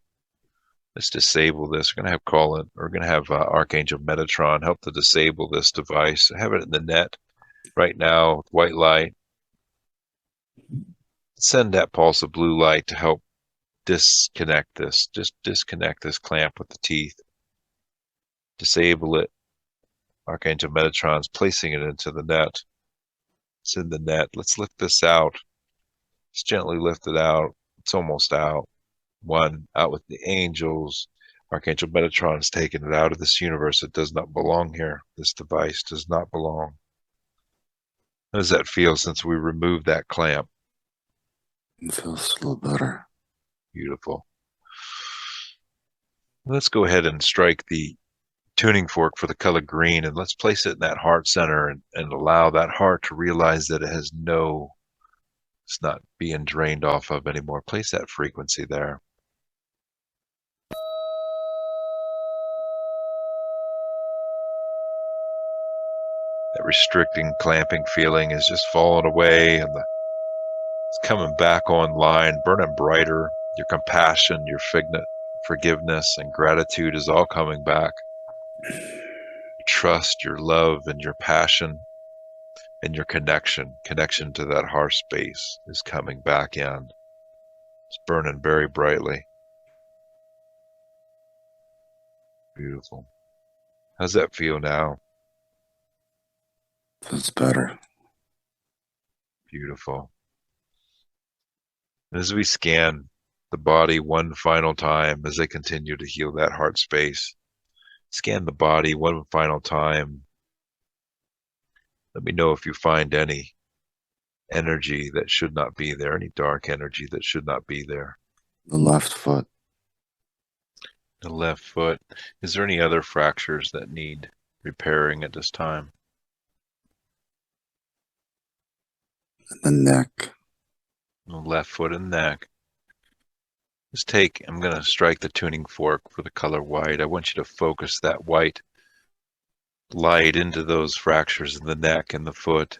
Let's disable this. We're going to have Archangel Metatron help to disable this device. Have it in the net right now with white light. Send that pulse of blue light to help disconnect this. Just disconnect this clamp with the teeth. Disable it. Archangel Metatron's placing it into the net. It's in the net. Let's lift this out. Let's gently lift it out. It's almost out. One, out with the angels. Archangel Metatron is taking it out of this universe. It does not belong here. This device does not belong. How does that feel since we removed that clamp? It feels a little better. Beautiful. Let's go ahead and strike the tuning fork for the color green and let's place it in that heart center and allow that heart to realize that it's not being drained off of anymore. Place that frequency there. That restricting, clamping feeling is just falling away and it's coming back online, burning brighter. Your compassion, your forgiveness and gratitude is all coming back. Your trust, your love, and your passion and your connection to that heart space is coming back in. It's burning very brightly. Beautiful. How's that feel now? Feels better. Beautiful. As we scan the body one final time as they continue to heal that heart space, scan the body one final time. Let me know if you find any energy that should not be there, any dark energy that should not be there. The left foot. The left foot. Is there any other fractures that need repairing at this time? The neck. The left foot and neck. I'm going to strike the tuning fork for the color white. I want you to focus that white light into those fractures in the neck and the foot,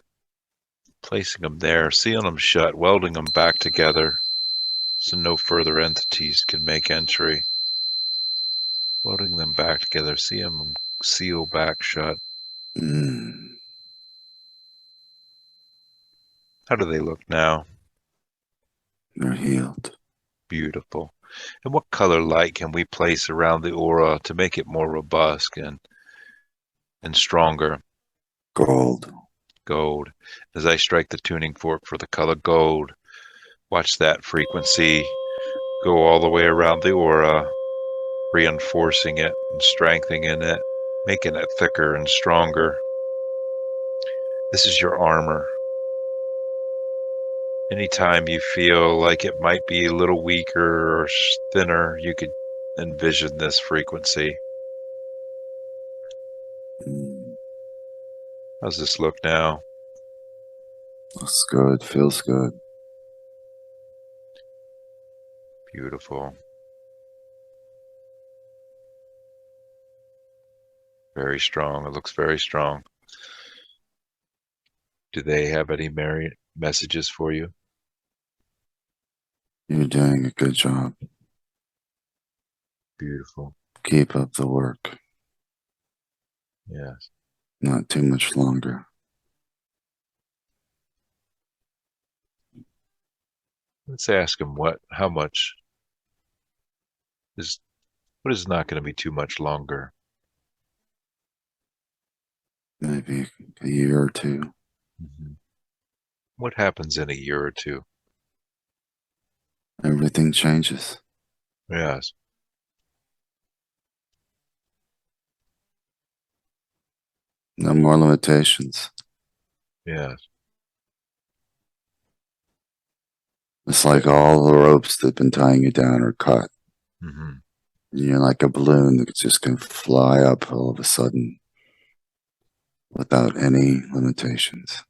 placing them there, sealing them shut, welding them back together so no further entities can make entry. Welding them back together, see them seal back shut. How do they look now? They're healed. Beautiful. And what color light can we place around the aura to make it more robust and stronger? Gold. Gold. As I strike the tuning fork for the color gold, watch that frequency go all the way around the aura, reinforcing it and strengthening it, making it thicker and stronger. This is your armor. Anytime you feel like it might be a little weaker or thinner, you could envision this frequency. How's this look now? Looks good, feels good. Beautiful. Very strong. It looks very strong. Do they have any messages for you? You're doing a good job. Beautiful. Keep up the work. Yes. Not too much longer. Let's ask him what is not going to be too much longer. Maybe a year or two. Mm-hmm. What happens in a year or two? Everything changes. Yes. No more limitations. Yes. It's like all the ropes that have been tying you down are cut. Mm-hmm. You're like a balloon that just can fly up all of a sudden without any limitations.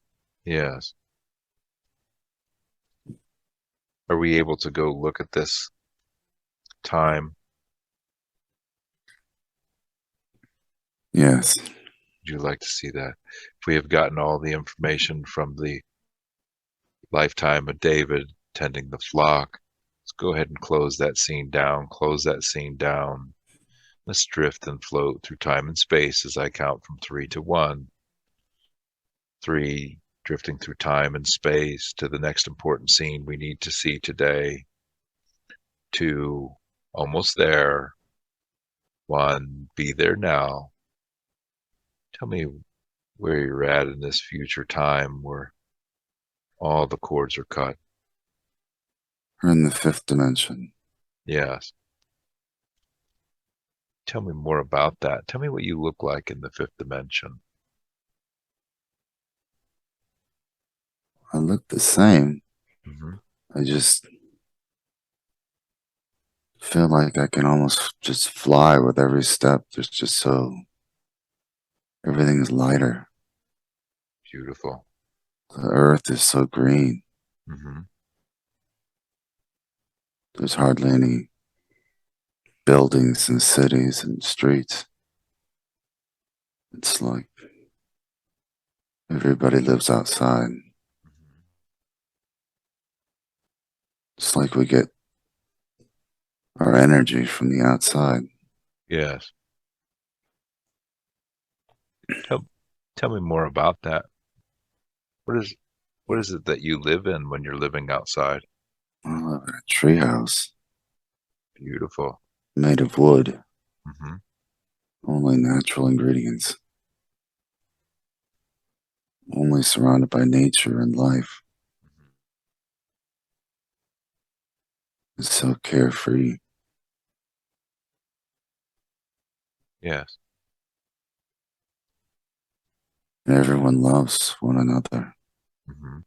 Yes. Are we able to go look at this time? Yes. Would you like to see that? If we have gotten all the information from the lifetime of David tending the flock, let's go ahead and close that scene down. Close that scene down. Let's drift and float through time and space as I count from 3 to 1. 3, drifting through time and space to the next important scene we need to see today. 2, almost there. 1, be there now. Tell me where you're at in this future time where all the cords are cut. We're in the 5th dimension. Yes. Tell me more about that. Tell me what you look like in the 5th dimension. I look the same. Mm-hmm. I just feel like I can almost just fly with every step. There's just everything's lighter. Beautiful. The earth is so green. Mm-hmm. There's hardly any buildings and cities and streets. It's like everybody lives outside. It's like we get our energy from the outside. Yes. Tell me more about that. What is it that you live in when you're living outside? I live in a treehouse Beautiful. made of wood, Mm-hmm. only natural ingredients, only surrounded by nature and life. It's so carefree. Yes. And everyone loves one another. Mm-hmm.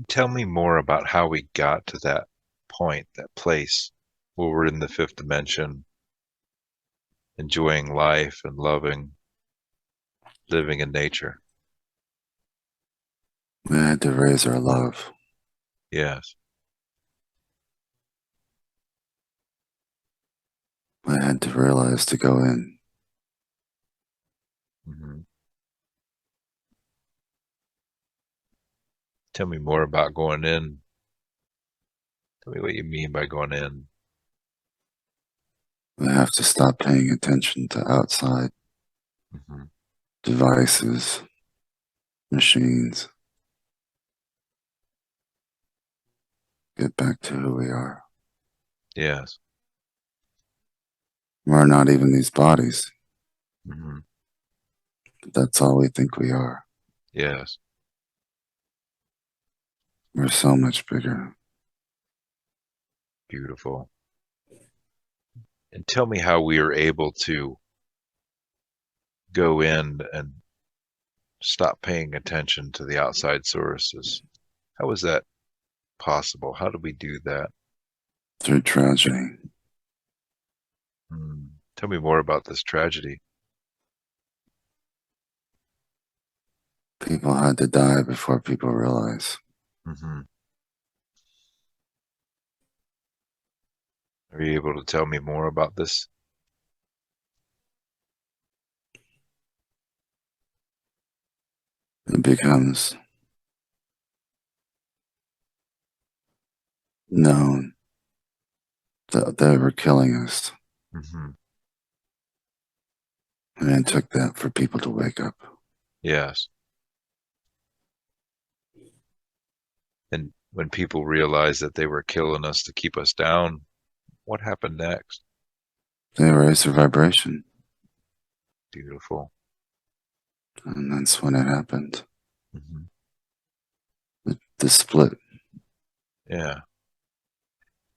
Tell me more about how we got to that point, that place where we're in the 5th dimension, enjoying life and living in nature. We had to raise our love. Yes. I had to realize to go in. Mm-hmm. Tell me more about going in. Tell me what you mean by going in. We have to stop paying attention to outside Mm-hmm. devices, machines. get back to who we are. Yes. We're not even these bodies. Hmm. That's all we think we are. Yes. We're so much bigger. Beautiful. And tell me how we are able to go in and stop paying attention to the outside sources. How is that possible? How do we do that? Through tragedy. Tell me more about this tragedy. People had to die before people realize. Hmm. Are you able to tell me more about this? It becomes known that they were killing us. Hmm. And it took that for people to wake up. Yes. And when people realized that they were killing us to keep us down, what happened next? They raised their vibration. Beautiful. And that's when it happened. Hmm. The split. Yeah.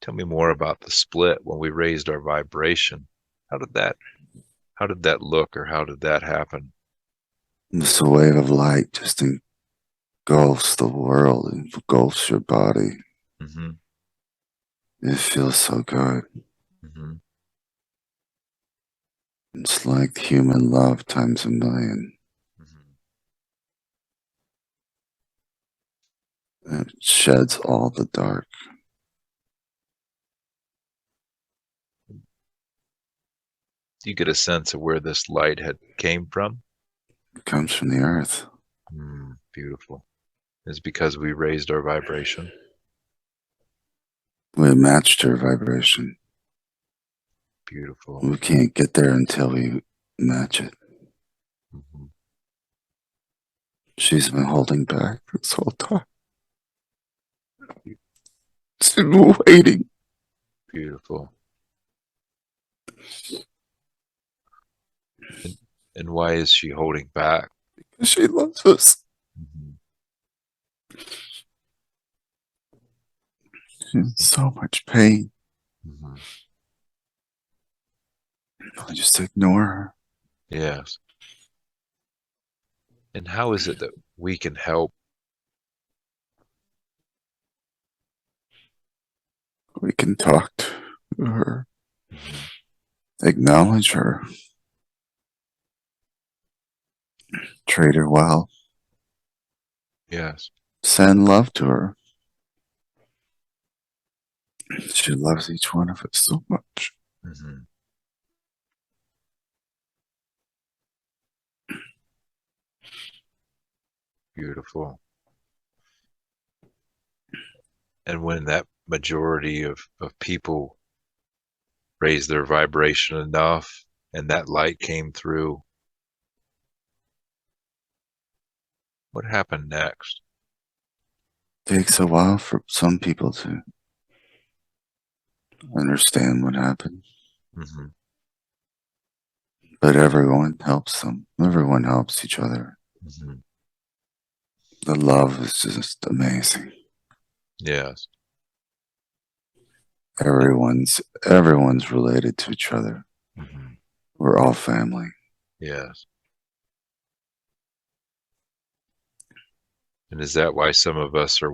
Tell me more about the split when we raised our vibration. How did that how did that look, or how did that happen? This wave of light just engulfs the world, engulfs your body. Hmm. It feels so good. Hmm. It's like human love times a million. Hmm. It sheds all the dark. Do you get a sense of where this light had came from? It comes from the earth. Beautiful. It's because we raised our vibration. We matched her vibration. Beautiful. We can't get there until we match it. Hmm. She's been holding back this whole time. She's been waiting. Beautiful. And, and why is she holding back? She loves us. Hmm. She's in so much pain. Hmm. I just ignore her. Yes. And how is it that we can help? We can talk to her, Hmm. acknowledge her, treat her well, Yes. send love to her. She loves each one of us so much. Hmm. Beautiful. And when that majority of people raised their vibration enough and that light came through, what happened next? Takes a while for some people to understand what happened, Hmm. but everyone helps them. Everyone helps each other. Hmm. The love is just amazing. Yes. Everyone's related to each other. Hmm. We're all family. Yes. And is that why some of us are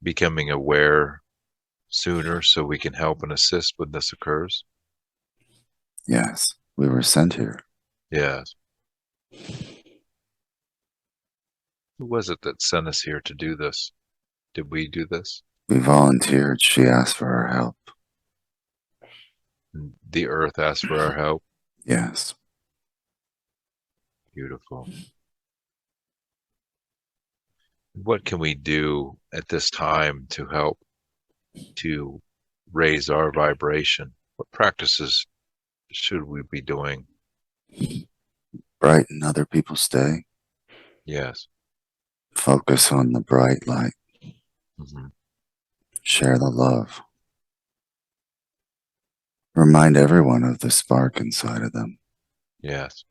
becoming aware sooner so we can help and assist when this occurs? Yes, we were sent here. Yes. Who was it that sent us here to do this? Did we do this? We volunteered. She asked for our help. And the earth asked for our help? Yes. Beautiful. What can we do at this time to help to raise our vibration? What practices should we be doing? Brighten other people's day. Yes. Focus on the bright light. Hmm. Share the love. Remind everyone of the spark inside of them. Yes.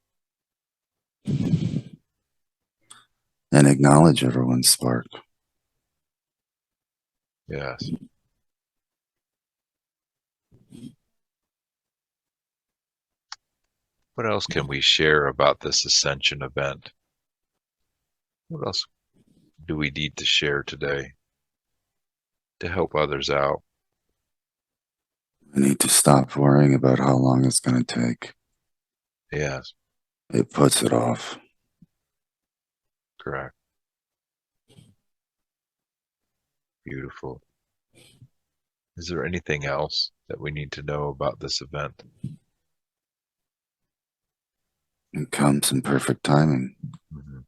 And acknowledge everyone's spark. Yes. What else can we share about this ascension event? What else do we need to share today to help others out? We need to stop worrying about how long it's going to take. Yes. It puts it off. Correct. Beautiful. Is there anything else that we need to know about this event? It comes in perfect timing. Mm-hmm.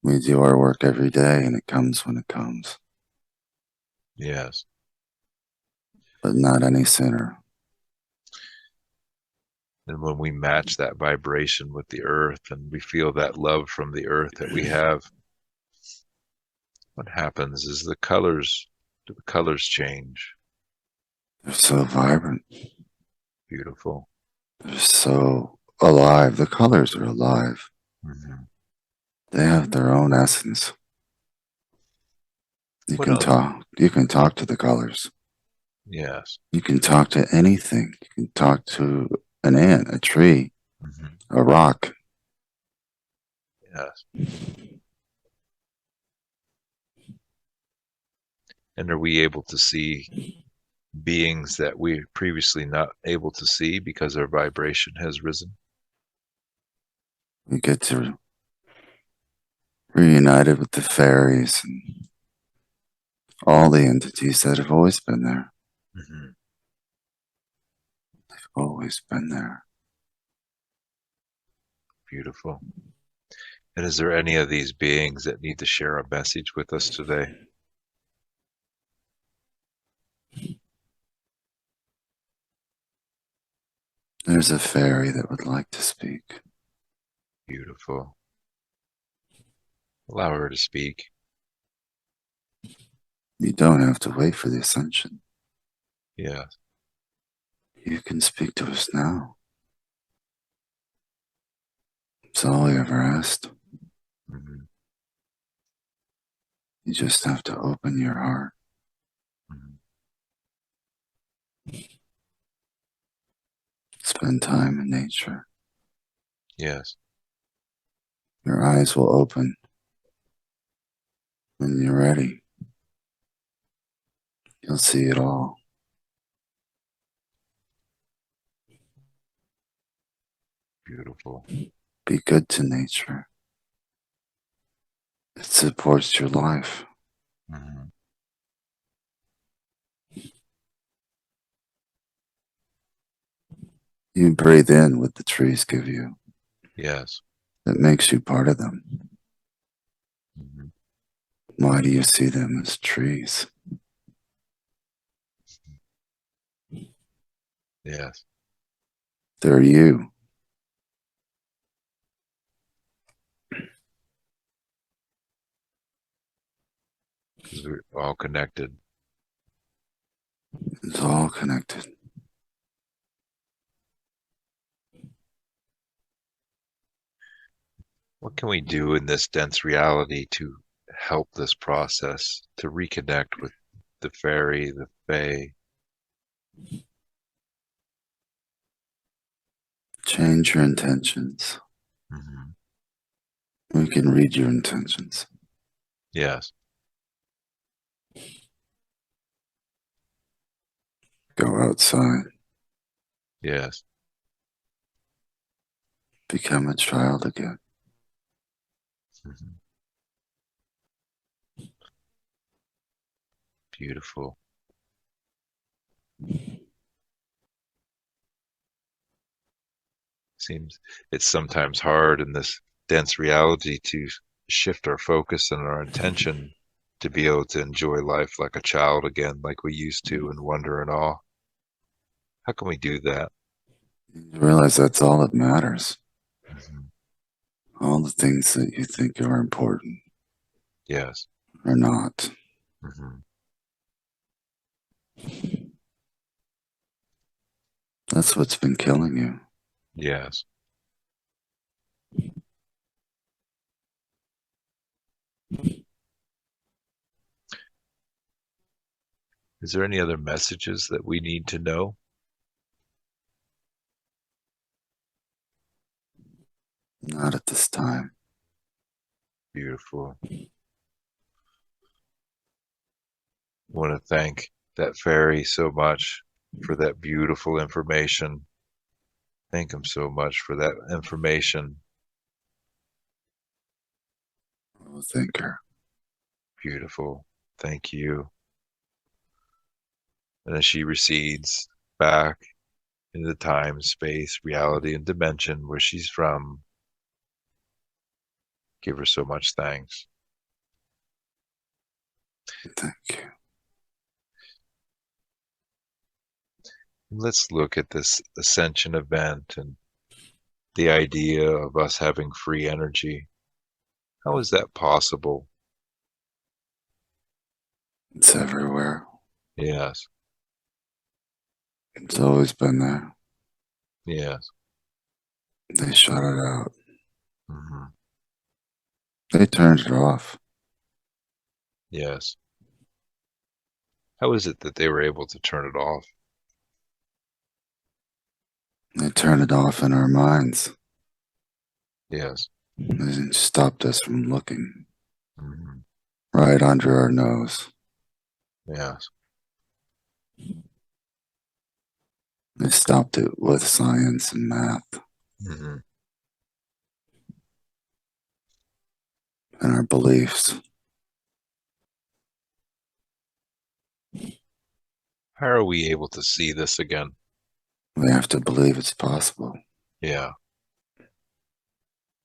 We do our work every day and it comes when it comes, Yes. but not any sooner. And when we match that vibration with the earth and we feel that love from the earth that we have, what happens is the colors change. They're so vibrant. Beautiful. They're so alive. The colors are alive. Mm-hmm. They have their own essence. You What can else? talk. You can talk to the colors. Yes. You can talk to anything. You can talk to an ant, a tree, Mm-hmm. a rock. Yes. And are we able to see beings that we previously not able to see because our vibration has risen? We get to reunited with the fairies and all the entities that have always been there. Mm-hmm. Always been there. Beautiful. And is there any of these beings that need to share a message with us today? There's a fairy that would like to speak. Beautiful. Allow her to speak. You don't have to wait for the ascension. Yes. You can speak to us now. It's all we ever asked. Mm-hmm. You just have to open your heart. Mm-hmm. Spend time in nature. Yes. Your eyes will open when you're ready. You'll see it all. Beautiful. Be good to nature. It supports your life. Mm-hmm. You breathe in what the trees give you. Yes. That makes you part of them. Mm-hmm. Why do you see them as trees? Yes. They're you. Because we're all connected. It's all connected. What can we do in this dense reality to help this process, to reconnect with the fairy, the fae? Change your intentions. Mm-hmm. We can read your intentions. Yes. Go outside. Yes. Become a child again. Mm-hmm. Beautiful. Seems it's sometimes hard in this dense reality to shift our focus and our intention to be able to enjoy life like a child again, like we used to, in wonder and awe. How can we do that? You realize that's all that matters. Mm-hmm. All the things that you think are important. Yes. or not. Hmm. That's what's been killing you. Yes. Is there any other messages that we need to know? Not at this time. Beautiful. I want to thank that fairy so much for that beautiful information. Thank him so much for that information. I will thank her. Beautiful. Thank you. And as she recedes back into the time, space, reality, and dimension where she's from, give her so much thanks. Thank you. Let's look at this ascension event and the idea of us having free energy. How is that possible? It's everywhere. Yes, It's always been there. yes. They shut it out. Hmm. They turned it off. Yes. How is it that they were able to turn it off? They turned it off in our minds. Yes. They stopped us from looking Hmm. right under our nose. Yes. They stopped it with science and math Hmm. and our beliefs. How are we able to see this again? We have to believe it's possible. Yeah.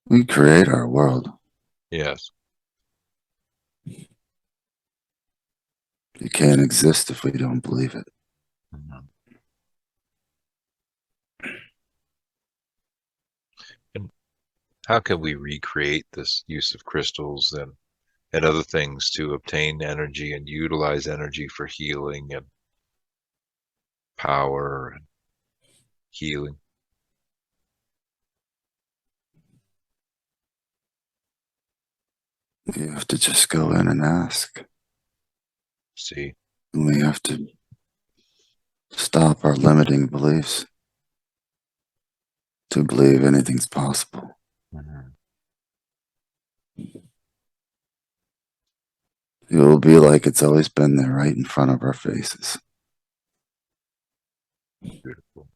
We create our world. Yes. It can't exist if we don't believe it. Hmm. And how can we recreate this use of crystals and other things to obtain energy and utilize energy for healing and power and healing? We have to just go in and ask. See? And we have to stop our limiting beliefs to believe anything's possible. Hmm. It will be like it's always been there right in front of our faces. Beautiful.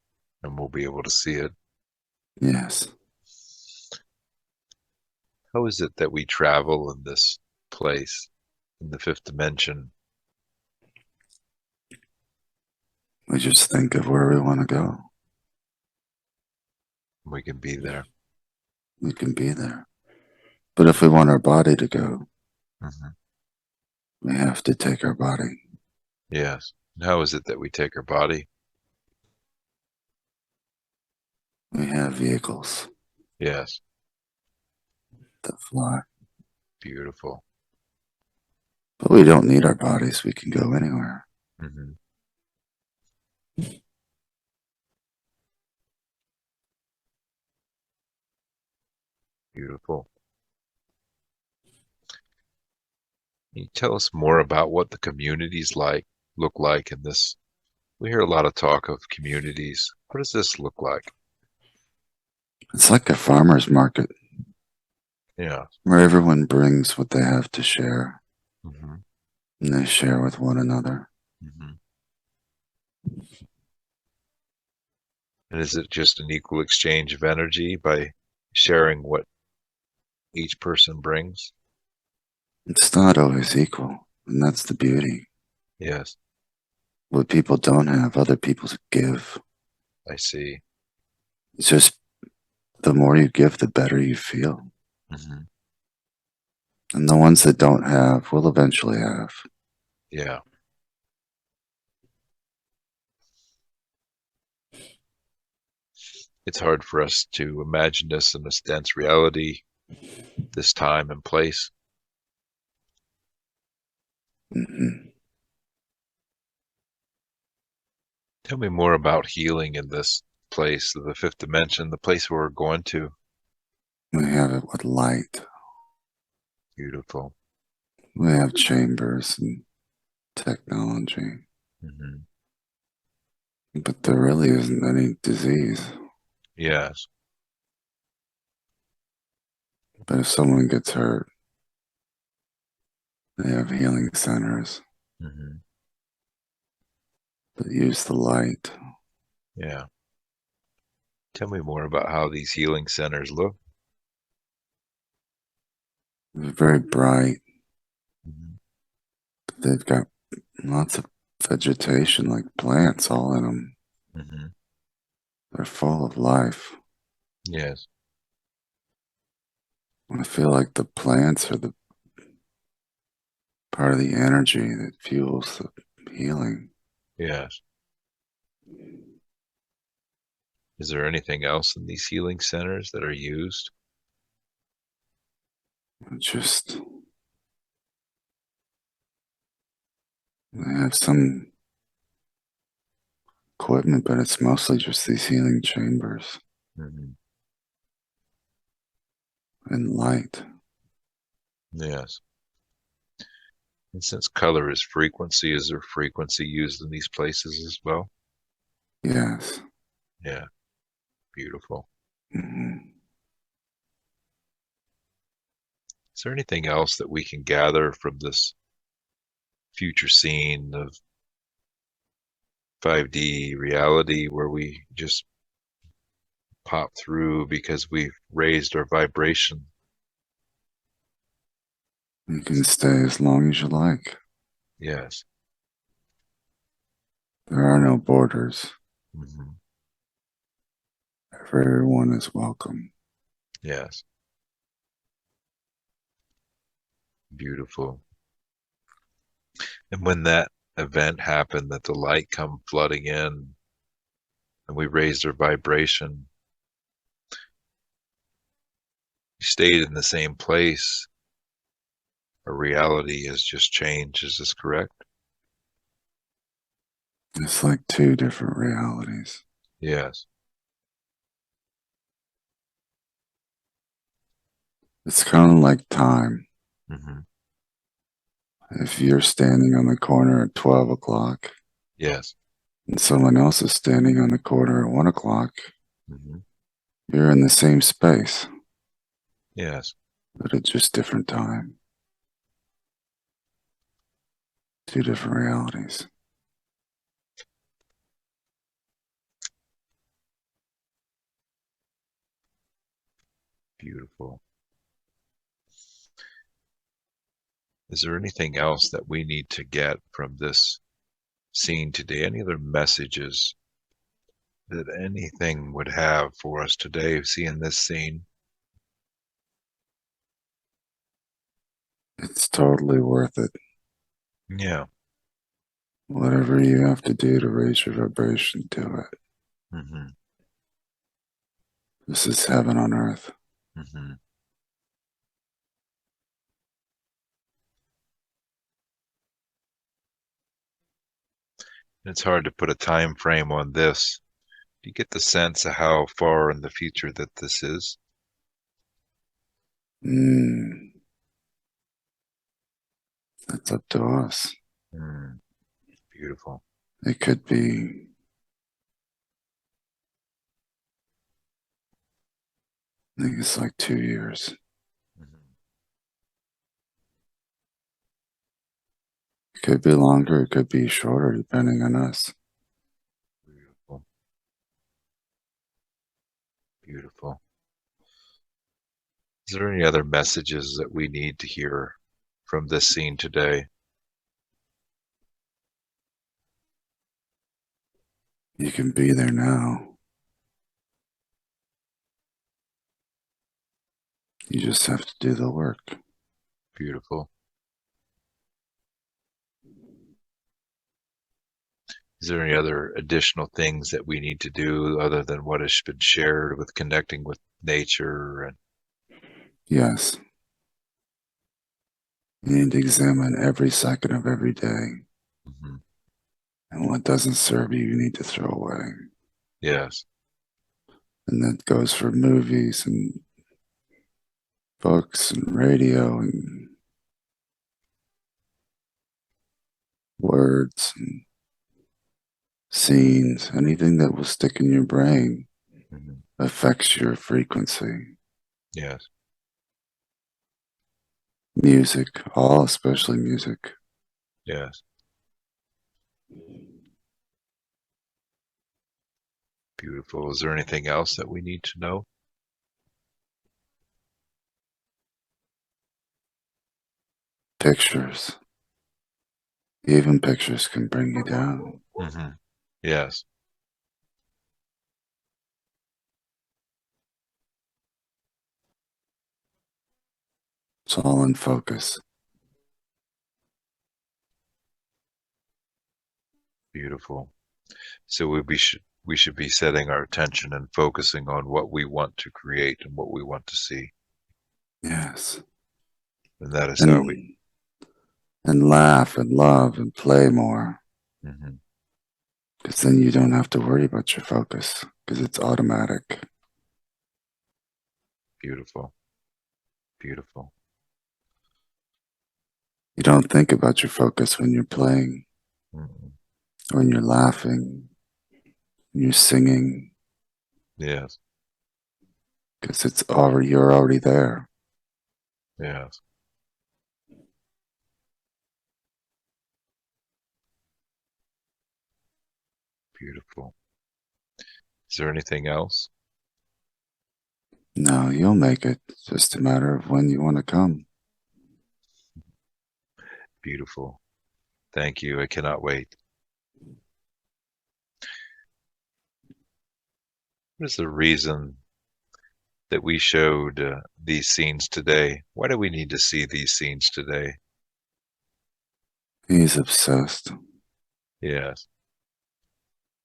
And we'll be able to see it. Yes. How is it that we travel in this place, in the fifth dimension? We just think of where we want to go. We can be there. We can be there. But if we want our body to go, Hmm. we have to take our body. Yes. And how is it that we take our body? We have vehicles Yes. that fly. Beautiful. But we don't need our bodies. We can go anywhere. Hmm. Beautiful. Can you tell us more about what the communities look like in this? We hear a lot of talk of communities. What does this look like? It's like a farmer's market Yeah. where everyone brings what they have to share Hmm. and they share with one another. Hmm. And is it just an equal exchange of energy by sharing what each person brings? It's not always equal, and that's the beauty. Yes, What people don't have, other people give. I see. It's just the more you give, the better you feel. Hmm. And the ones that don't have will eventually have. Yeah. It's hard for us to imagine this in this dense reality, this time and place. Hmm. Tell me more about healing in this place, the fifth dimension, the place where we're going to. We have it with light. Beautiful. We have chambers and technology, Hmm. but there really isn't any disease. Yes. But if someone gets hurt, they have healing centers Hmm. that use the light. Yeah. Tell me more about how these healing centers look. They're very bright. Hmm. They've got lots of vegetation, like plants, all in them. Hmm. They're full of life. Yes. I feel like the plants are the part of the energy that fuels the healing. Yes. Is there anything else in these healing centers that are used? Just they have some equipment, but it's mostly just these healing chambers Hmm. and light. Yes. And since color is frequency, is there frequency used in these places as well? Yes. Yeah. Beautiful. Hmm. Is there anything else that we can gather from this future scene of 5D reality where we just pop through because we've raised our vibration? You can stay as long as you like. Yes. There are no borders. Hmm. Everyone is welcome. Yes. Beautiful. And when that event happened, that the light come flooding in and we raised our vibration, we stayed in the same place. Our reality has just changed. Is this correct? It's like two different realities. Yes. It's kind of like time. Hmm. If you're standing on the corner at 12 o'clock Yes. and someone else is standing on the corner at 1 o'clock, Hmm. you're in the same space, Yes. but at just different time. Two different realities. Beautiful. Is there anything else that we need to get from this scene today? Any other messages that anything would have for us today, seeing this scene? It's totally worth it. Yeah. Whatever you have to do to raise your vibration, do it. Hmm. This is heaven on earth. Hmm. It's hard to put a time frame on this. Do you get the sense of how far in the future that this is? Mm, that's up to us. Mm, beautiful. It could be, I think it's like 2 years. Hmm. It could be longer, it could be shorter, depending on us. Beautiful. Beautiful. Is there any other messages that we need to hear from this scene today? You can be there now. You just have to do the work. Beautiful. Is there any other additional things that we need to do other than what has been shared with connecting with nature? And Yes, You need to examine every second of every day. Mm-hmm. And what doesn't serve you, you need to throw away. Yes. And that goes for movies and books and radio and words and scenes. Anything that will stick in your brain Mm-hmm. affects your frequency. Yes. Music, all especially music. Yes. Beautiful. Is there anything else that we need to know? Pictures. Even pictures can bring you down. Mm-hmm. Yes. It's all in focus. Beautiful. So we should be setting our attention and focusing on what we want to create and what we want to see. Yes. And that is how we. And laugh and love and play more. Mm-hmm. Because then you don't have to worry about your focus because it's automatic. Beautiful. Beautiful. You don't think about your focus when you're playing, Mm-hmm. when you're laughing, when you're singing, Yes. because you're already there. Yes. Beautiful. Is there anything else? No, you'll make it. It's just a matter of when you want to come. Beautiful. Thank you. I cannot wait. What is the reason that we showed these scenes today? Why do we need to see these scenes today? He's obsessed Yes.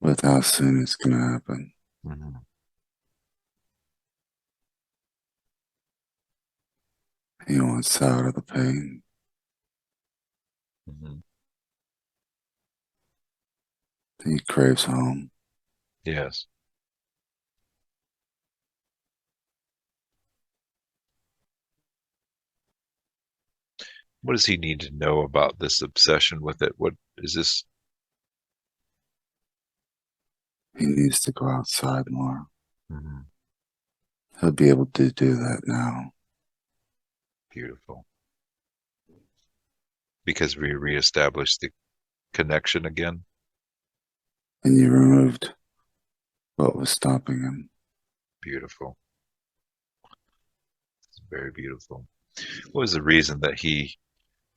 with how soon it's going to happen. Mm-hmm. He wants out of the pain. Mm-hmm. He craves home. Yes. What does he need to know about this obsession with it? What is this? He needs to go outside more. Mm-hmm. He'll be able to do that now. Beautiful. Because we reestablished the connection again. And you removed what was stopping him. Beautiful. It's very beautiful. What was the reason that he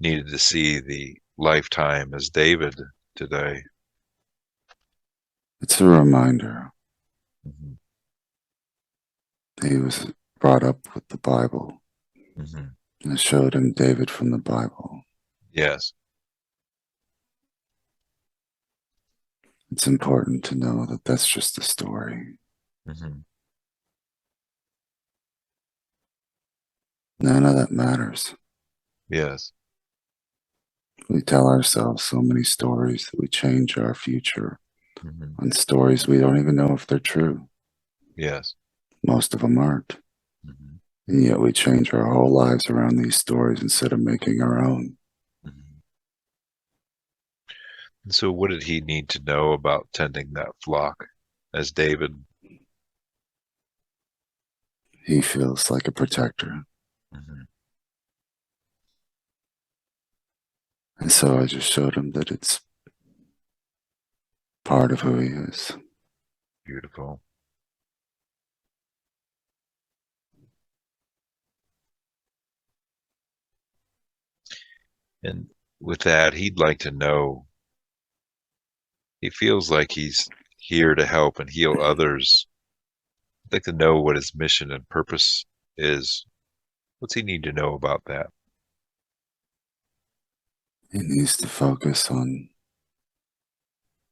needed to see the lifetime as David today? It's a reminder. Mm-hmm. He was brought up with the Bible. Mm-hmm. And it showed him David from the Bible. Yes. It's important to know that that's just a story. Mm-hmm. None of that matters. Yes. We tell ourselves so many stories that we change our future Mm-hmm. on stories we don't even know if they're true. Yes. Most of them aren't. Mm-hmm. And yet we change our whole lives around these stories instead of making our own. Mm-hmm. And so what did he need to know about tending that flock as David? He feels like a protector. Mm-hmm. And so I just showed him that it's part of who he is. Beautiful. And with that, he'd like to know, he feels like he's here to help and heal others. I'd like to know what his mission and purpose is. What's he need to know about that? He needs to focus on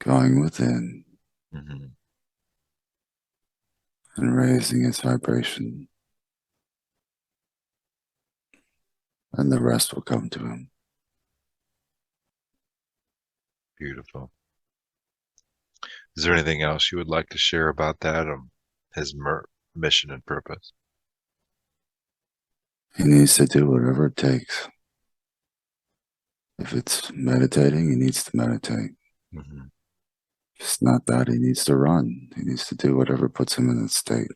going within Mm-hmm. and raising its vibration and the rest will come to him. Beautiful. Is there anything else you would like to share about that, his mission and purpose? He needs to do whatever it takes. If it's meditating, he needs to meditate. Mm-hmm. If it's not that, he needs to run. He needs to do whatever puts him in that state.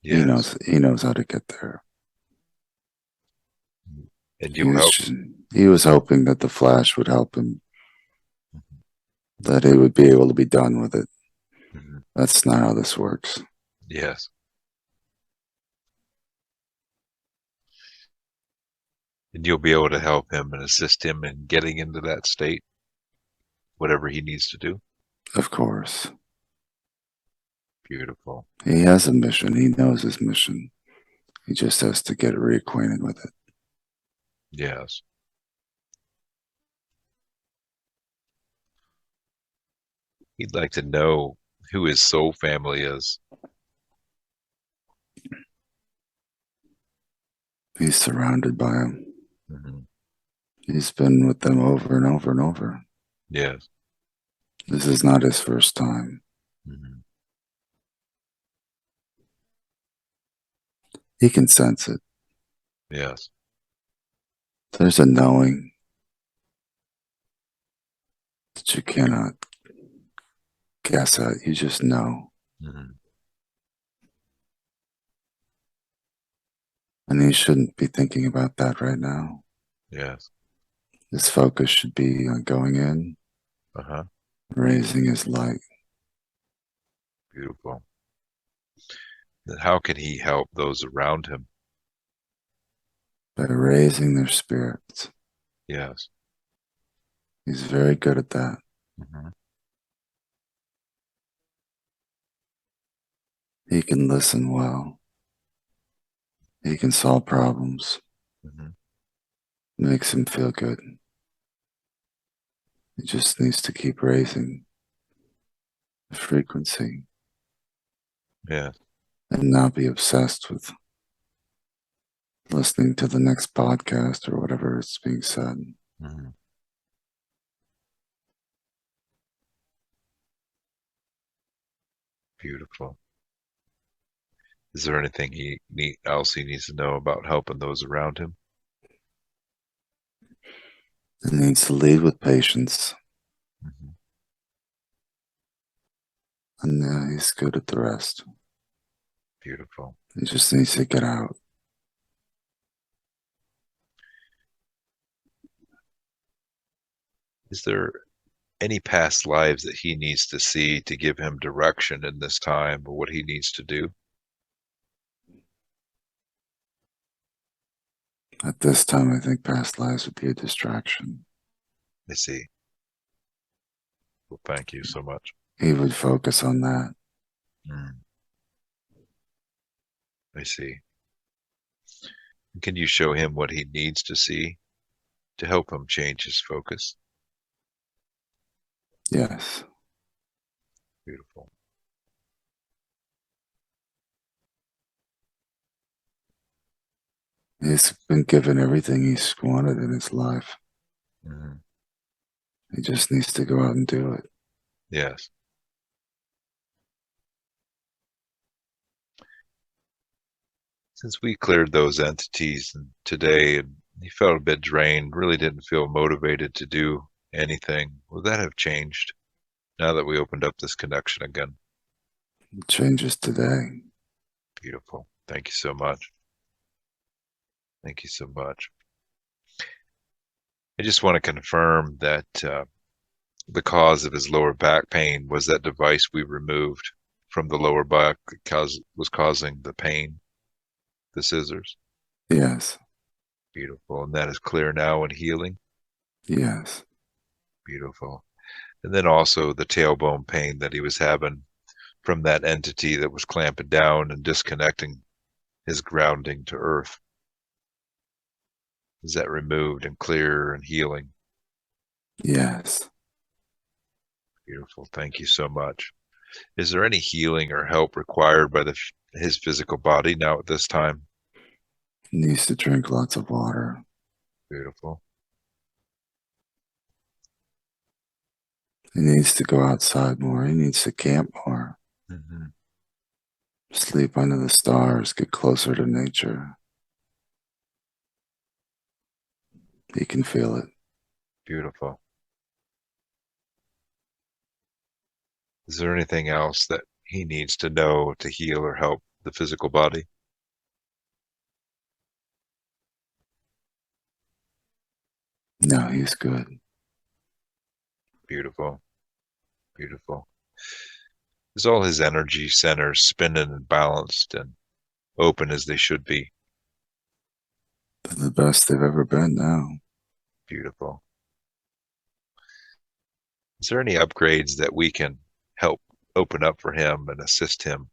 Yes. He knows how to get there. And you'll help. He was hoping that the flash would help him, Mm-hmm. that he would be able to be done with it. Mm-hmm. That's not how this works. Yes. And you'll be able to help him and assist him in getting into that state, whatever he needs to do. Of course. Beautiful. He has a mission. He knows his mission. He just has to get reacquainted with it. Yes. He'd like to know who his soul family is. He's surrounded by them. Mm-hmm. He's been with them over and over and over. Yes. This is not his first time. Mm-hmm. He can sense it. Yes. There's a knowing that you cannot guess at. You just know. Mm-hmm. And he shouldn't be thinking about that right now. Yes. His focus should be on going in, Uh-huh. raising his light. Beautiful. Then how can he help those around him? By raising their spirits. Yes. He's very good at that. Mm-hmm. He can listen well. He can solve problems. Mm-hmm. Makes him feel good. He just needs to keep raising the frequency. Yeah. And not be obsessed with listening to the next podcast or whatever is being said. Mm-hmm. Beautiful. Is there anything else he needs to know about helping those around him? He needs to lead with patience. Mm-hmm. And he's good at the rest. Beautiful. He just needs to get out. Is there any past lives that he needs to see to give him direction in this time or what he needs to do? At this time, I think past lives would be a distraction. I see. Well, thank you so much. He would focus on that. I see. Can you show him what he needs to see to help him change his focus? Yes. Beautiful. He's been given everything he's wanted in his life. Mm-hmm. He just needs to go out and do it. Yes. Since we cleared those entities today and he felt a bit drained, really didn't feel motivated to do anything, will that have changed now that we opened up this connection again? It changes today. Beautiful. Thank you so much. Thank you so much. I just want to confirm that the cause of his lower back pain was that device we removed from the lower back that was causing the pain, the scissors. Yes. Beautiful. And that is clear now and healing. Yes. Beautiful. And then also the tailbone pain that he was having from that entity that was clamping down and disconnecting his grounding to earth. Is that removed and clear and healing? Yes. Beautiful. Thank you so much. Is there any healing or help required by his physical body now at this time? He needs to drink lots of water. Beautiful. He needs to go outside more. He needs to camp more. Hmm. Sleep under the stars. Get closer to nature. He can feel it. Beautiful. Is there anything else that he needs to know to heal or help the physical body? No, he's good. Beautiful. Beautiful. Is all his energy centers spinning and balanced and open as they should be? They're the best they've ever been now. Beautiful. Is there any upgrades that we can help open up for him and assist him?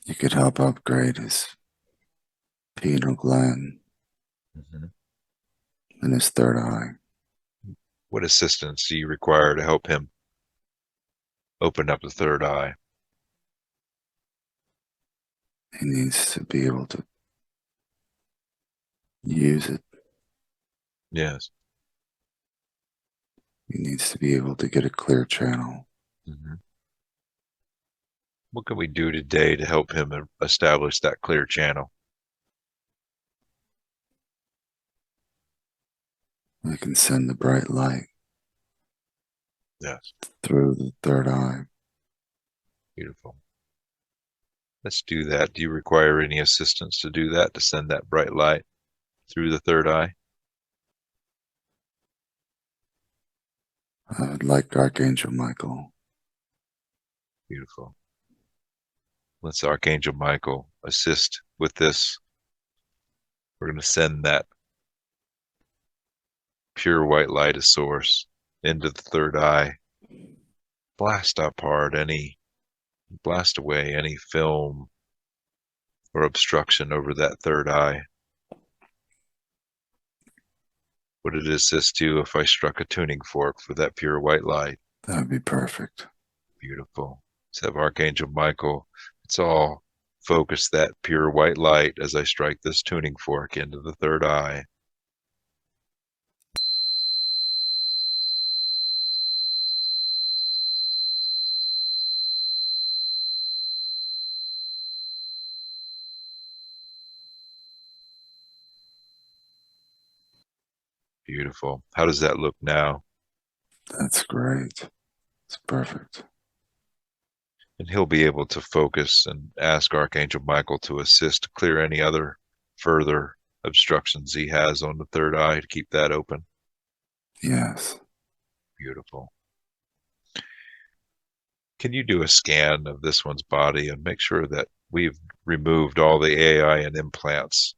You could help upgrade his pineal gland Hmm. and his third eye. What assistance do you require to help him open up the third eye? He needs to be able to use it. Yes. He needs to be able to get a clear channel. Hmm. What can we do today to help him establish that clear channel? We can send the bright light Yes. through the third eye. Beautiful. Let's do that. Do you require any assistance to do that, to send that bright light through the third eye? I would like Archangel Michael. Beautiful. Let's Archangel Michael assist with this. We're going to send that pure white light of source into the third eye. Blast blast away any film or obstruction over that third eye. Would it assist you if I struck a tuning fork for that pure white light? That would be perfect. Beautiful. Let's have Archangel Michael. It's all focus that pure white light as I strike this tuning fork into the third eye. Beautiful. How does that look now? That's great. It's perfect. And he'll be able to focus and ask Archangel Michael to assist clear any other further obstructions he has on the third eye to keep that open. Yes. Beautiful. Can you do a scan of this one's body and make sure that we've removed all the AI and implants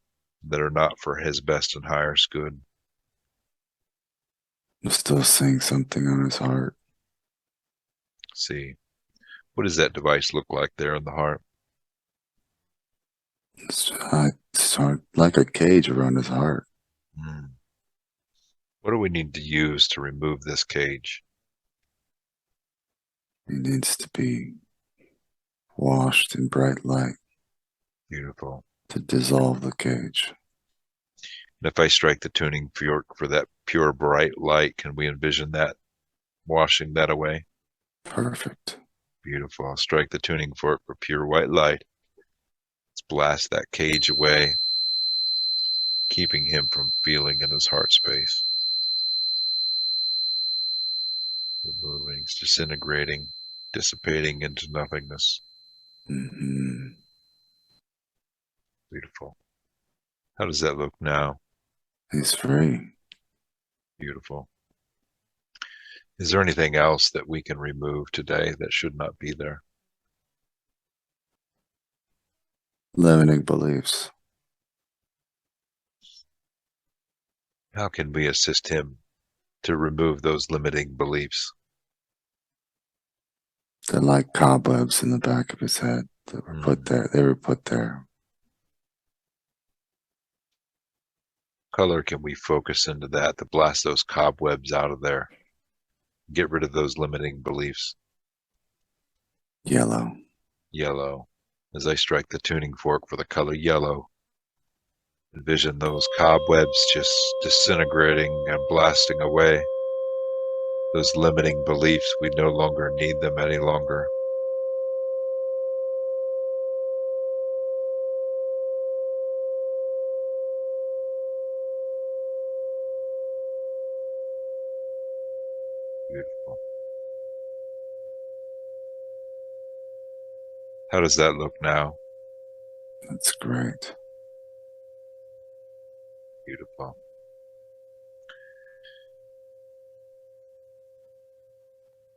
that are not for his best and highest good? I'm still seeing something on his heart. See, what does that device look like there in the heart? It's hard, like a cage around his heart. Hmm. What do we need to use to remove this cage? He needs to be washed in bright light Beautiful. to dissolve the cage. And if I strike the tuning fork for that pure bright light, can we envision that washing that away? Perfect. Beautiful. I'll strike the tuning fork for pure white light. Let's blast that cage away, keeping him from feeling in his heart space. Removing, disintegrating, dissipating into nothingness. Mm-hmm. Beautiful. How does that look now? He's free. Beautiful. Is there anything else that we can remove today that should not be there? Limiting beliefs. How can we assist him to remove those limiting beliefs? They're like cobwebs in the back of his head that were put there. They were put there. Color can we focus into that to blast those cobwebs out of there? Get rid of those limiting beliefs. Yellow. Yellow. As I strike the tuning fork for the color yellow, Envision those cobwebs just disintegrating and blasting away. Those limiting beliefs, we no longer need them any longer. Beautiful. How does that look now? That's great. Beautiful.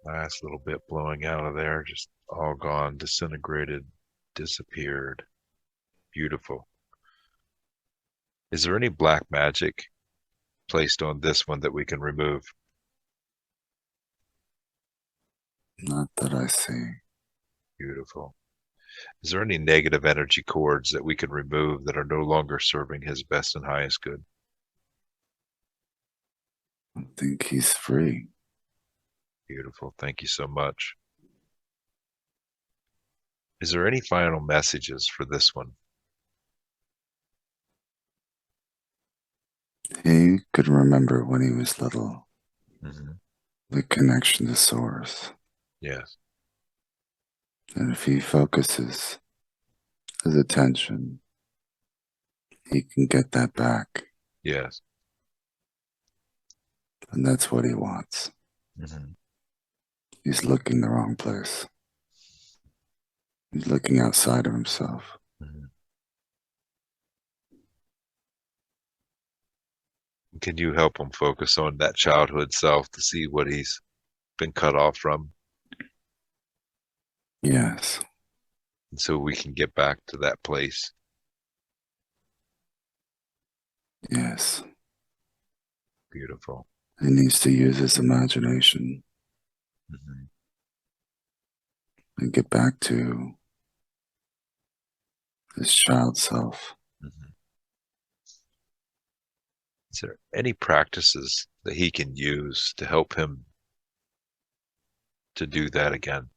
Last little bit blowing out of there, just all gone, disintegrated, disappeared. Beautiful. Is there any black magic placed on this one that we can remove? Not that I see. Beautiful. Is there any negative energy cords that we can remove that are no longer serving his best and highest good? I think he's free. Beautiful. Thank you so much. Is there any final messages for this one? He could remember when he was little, Mm-hmm. the connection to source. Yes. And if he focuses his attention, he can get that back. Yes. And that's what he wants. Mm-hmm. He's looking the wrong place. He's looking outside of himself. Mm-hmm. Can you help him focus on that childhood self to see what he's been cut off from? Yes. And so we can get back to that place. Yes. Beautiful. He needs to use his imagination Mm-hmm. and get back to his child self. Mm-hmm. Is there any practices that he can use to help him to do that again?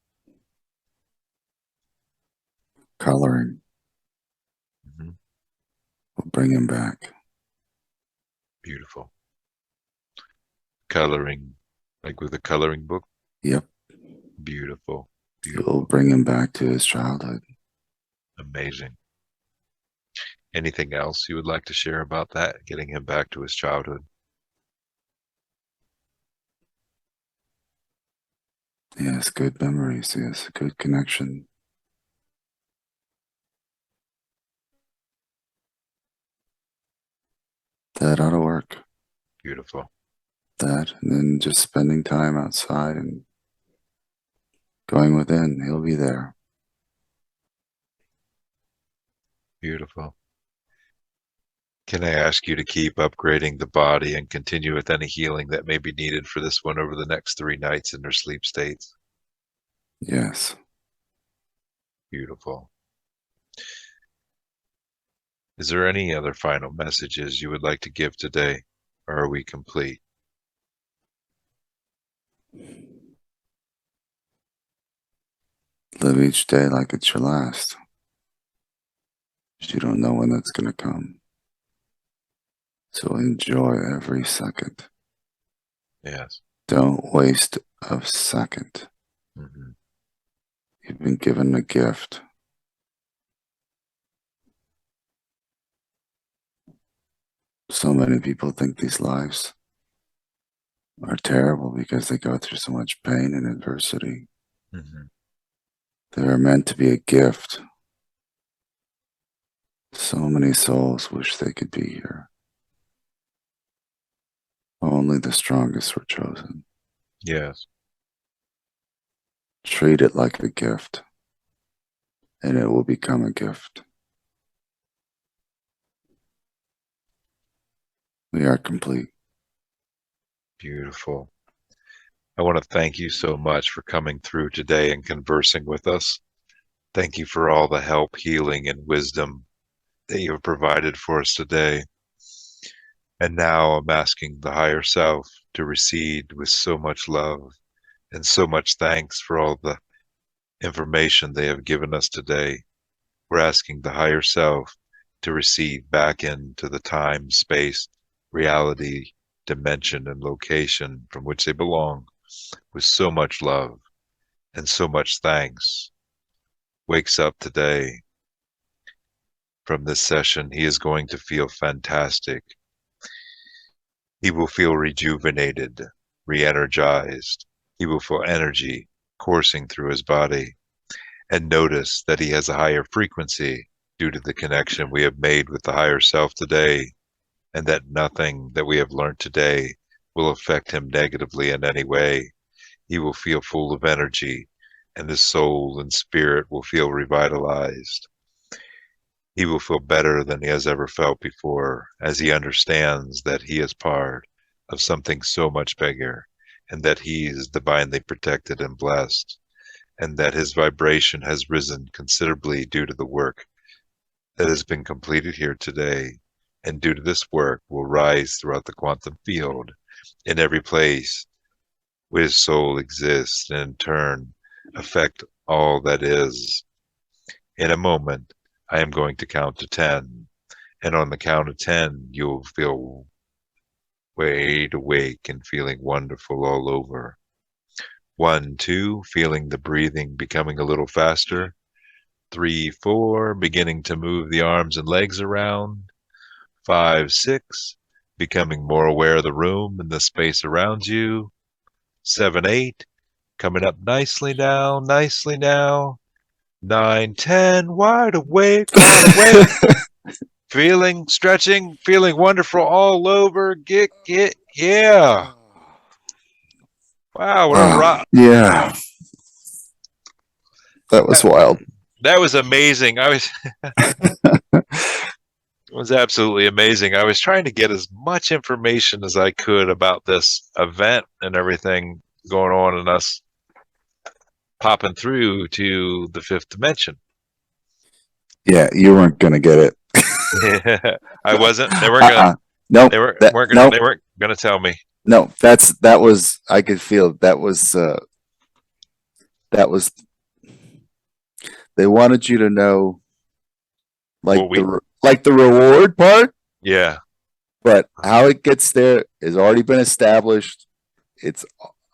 Coloring Mm-hmm. will bring him back. Beautiful. Coloring, like with a coloring book? Yep. Beautiful. It Beautiful. will bring him back to his childhood. Amazing. Anything else you would like to share about that, getting him back to his childhood? He has good memories. He has a good connection. That ought to work. Beautiful. That, and then just spending time outside and going within. He'll be there. Beautiful. Can I ask you to keep upgrading the body and continue with any healing that may be needed for this one over the next 3 nights in their sleep states? Yes. Beautiful. Is there any other final messages you would like to give today, or are we complete? Live each day like it's your last. You don't know when that's going to come. So enjoy every second. Yes. Don't waste a second. Mm-hmm. You've been given a gift. So many people think these lives are terrible because they go through so much pain and adversity. Mm-hmm. They are meant to be a gift. So many souls wish they could be here. Only the strongest were chosen. Yes. Treat it like a gift, and it will become a gift. We are complete. Beautiful. I want to thank you so much for coming through today and conversing with us. Thank you for all the help, healing, and wisdom that you have provided for us today. And now I'm asking the higher self to recede with so much love and so much thanks for all the information they have given us today. We're asking the higher self to recede back into the time, space, reality, dimension, and location from which they belong with so much love and so much thanks. Wakes up today. From this session, he is going to feel fantastic. He will feel rejuvenated, re-energized. He will feel energy coursing through his body and notice that he has a higher frequency due to the connection we have made with the higher self today, and that nothing that we have learned today will affect him negatively in any way. He will feel full of energy, and his soul and spirit will feel revitalized. He will feel better than he has ever felt before, as he understands that he is part of something so much bigger, and that he is divinely protected and blessed, and that his vibration has risen considerably due to the work that has been completed here today, and due to this work will rise throughout the quantum field in every place where his soul exists, and in turn affect all that is. In a moment, I am going to count to 10, and on the count of 10, you'll feel wide awake and feeling wonderful all over. 1, 2, feeling the breathing becoming a little faster. 3, 4, beginning to move the arms and legs around. 5, 6, becoming more aware of the room and the space around you. 7, 8, coming up nicely now, nicely now. 9, 10, wide awake, feeling, stretching, feeling wonderful all over. Get, yeah. Wow, what a rock. Yeah. That was wild. That was amazing. It was absolutely amazing. I was trying to get as much information as I could about this event and everything going on and us popping through to the fifth dimension. Yeah, you weren't gonna get it. I wasn't. They weren't gonna. No, they weren't gonna. They weren't gonna tell me. No, that was. I could feel that was. They wanted you to know, like the reward part. Yeah. But how it gets there has already been established. It's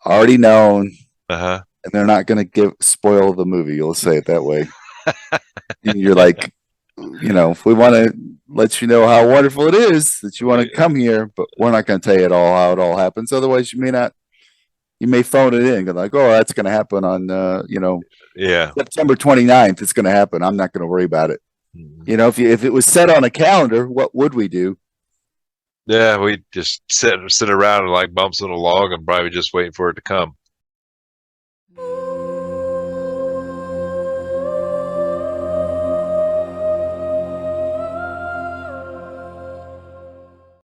already known. Uh-huh. And they're not going to spoil the movie. You'll say it that way. You're like, if we want to let you know how wonderful it is that you want to come here, but we're not going to tell you how it all happens. Otherwise, you may phone it in and go like, oh, that's going to happen on, September 29th. It's going to happen. I'm not going to worry about it. Mm-hmm. If it was set on a calendar, what would we do? Yeah, we just sit around and like bumps on a log and probably just wait for it to come.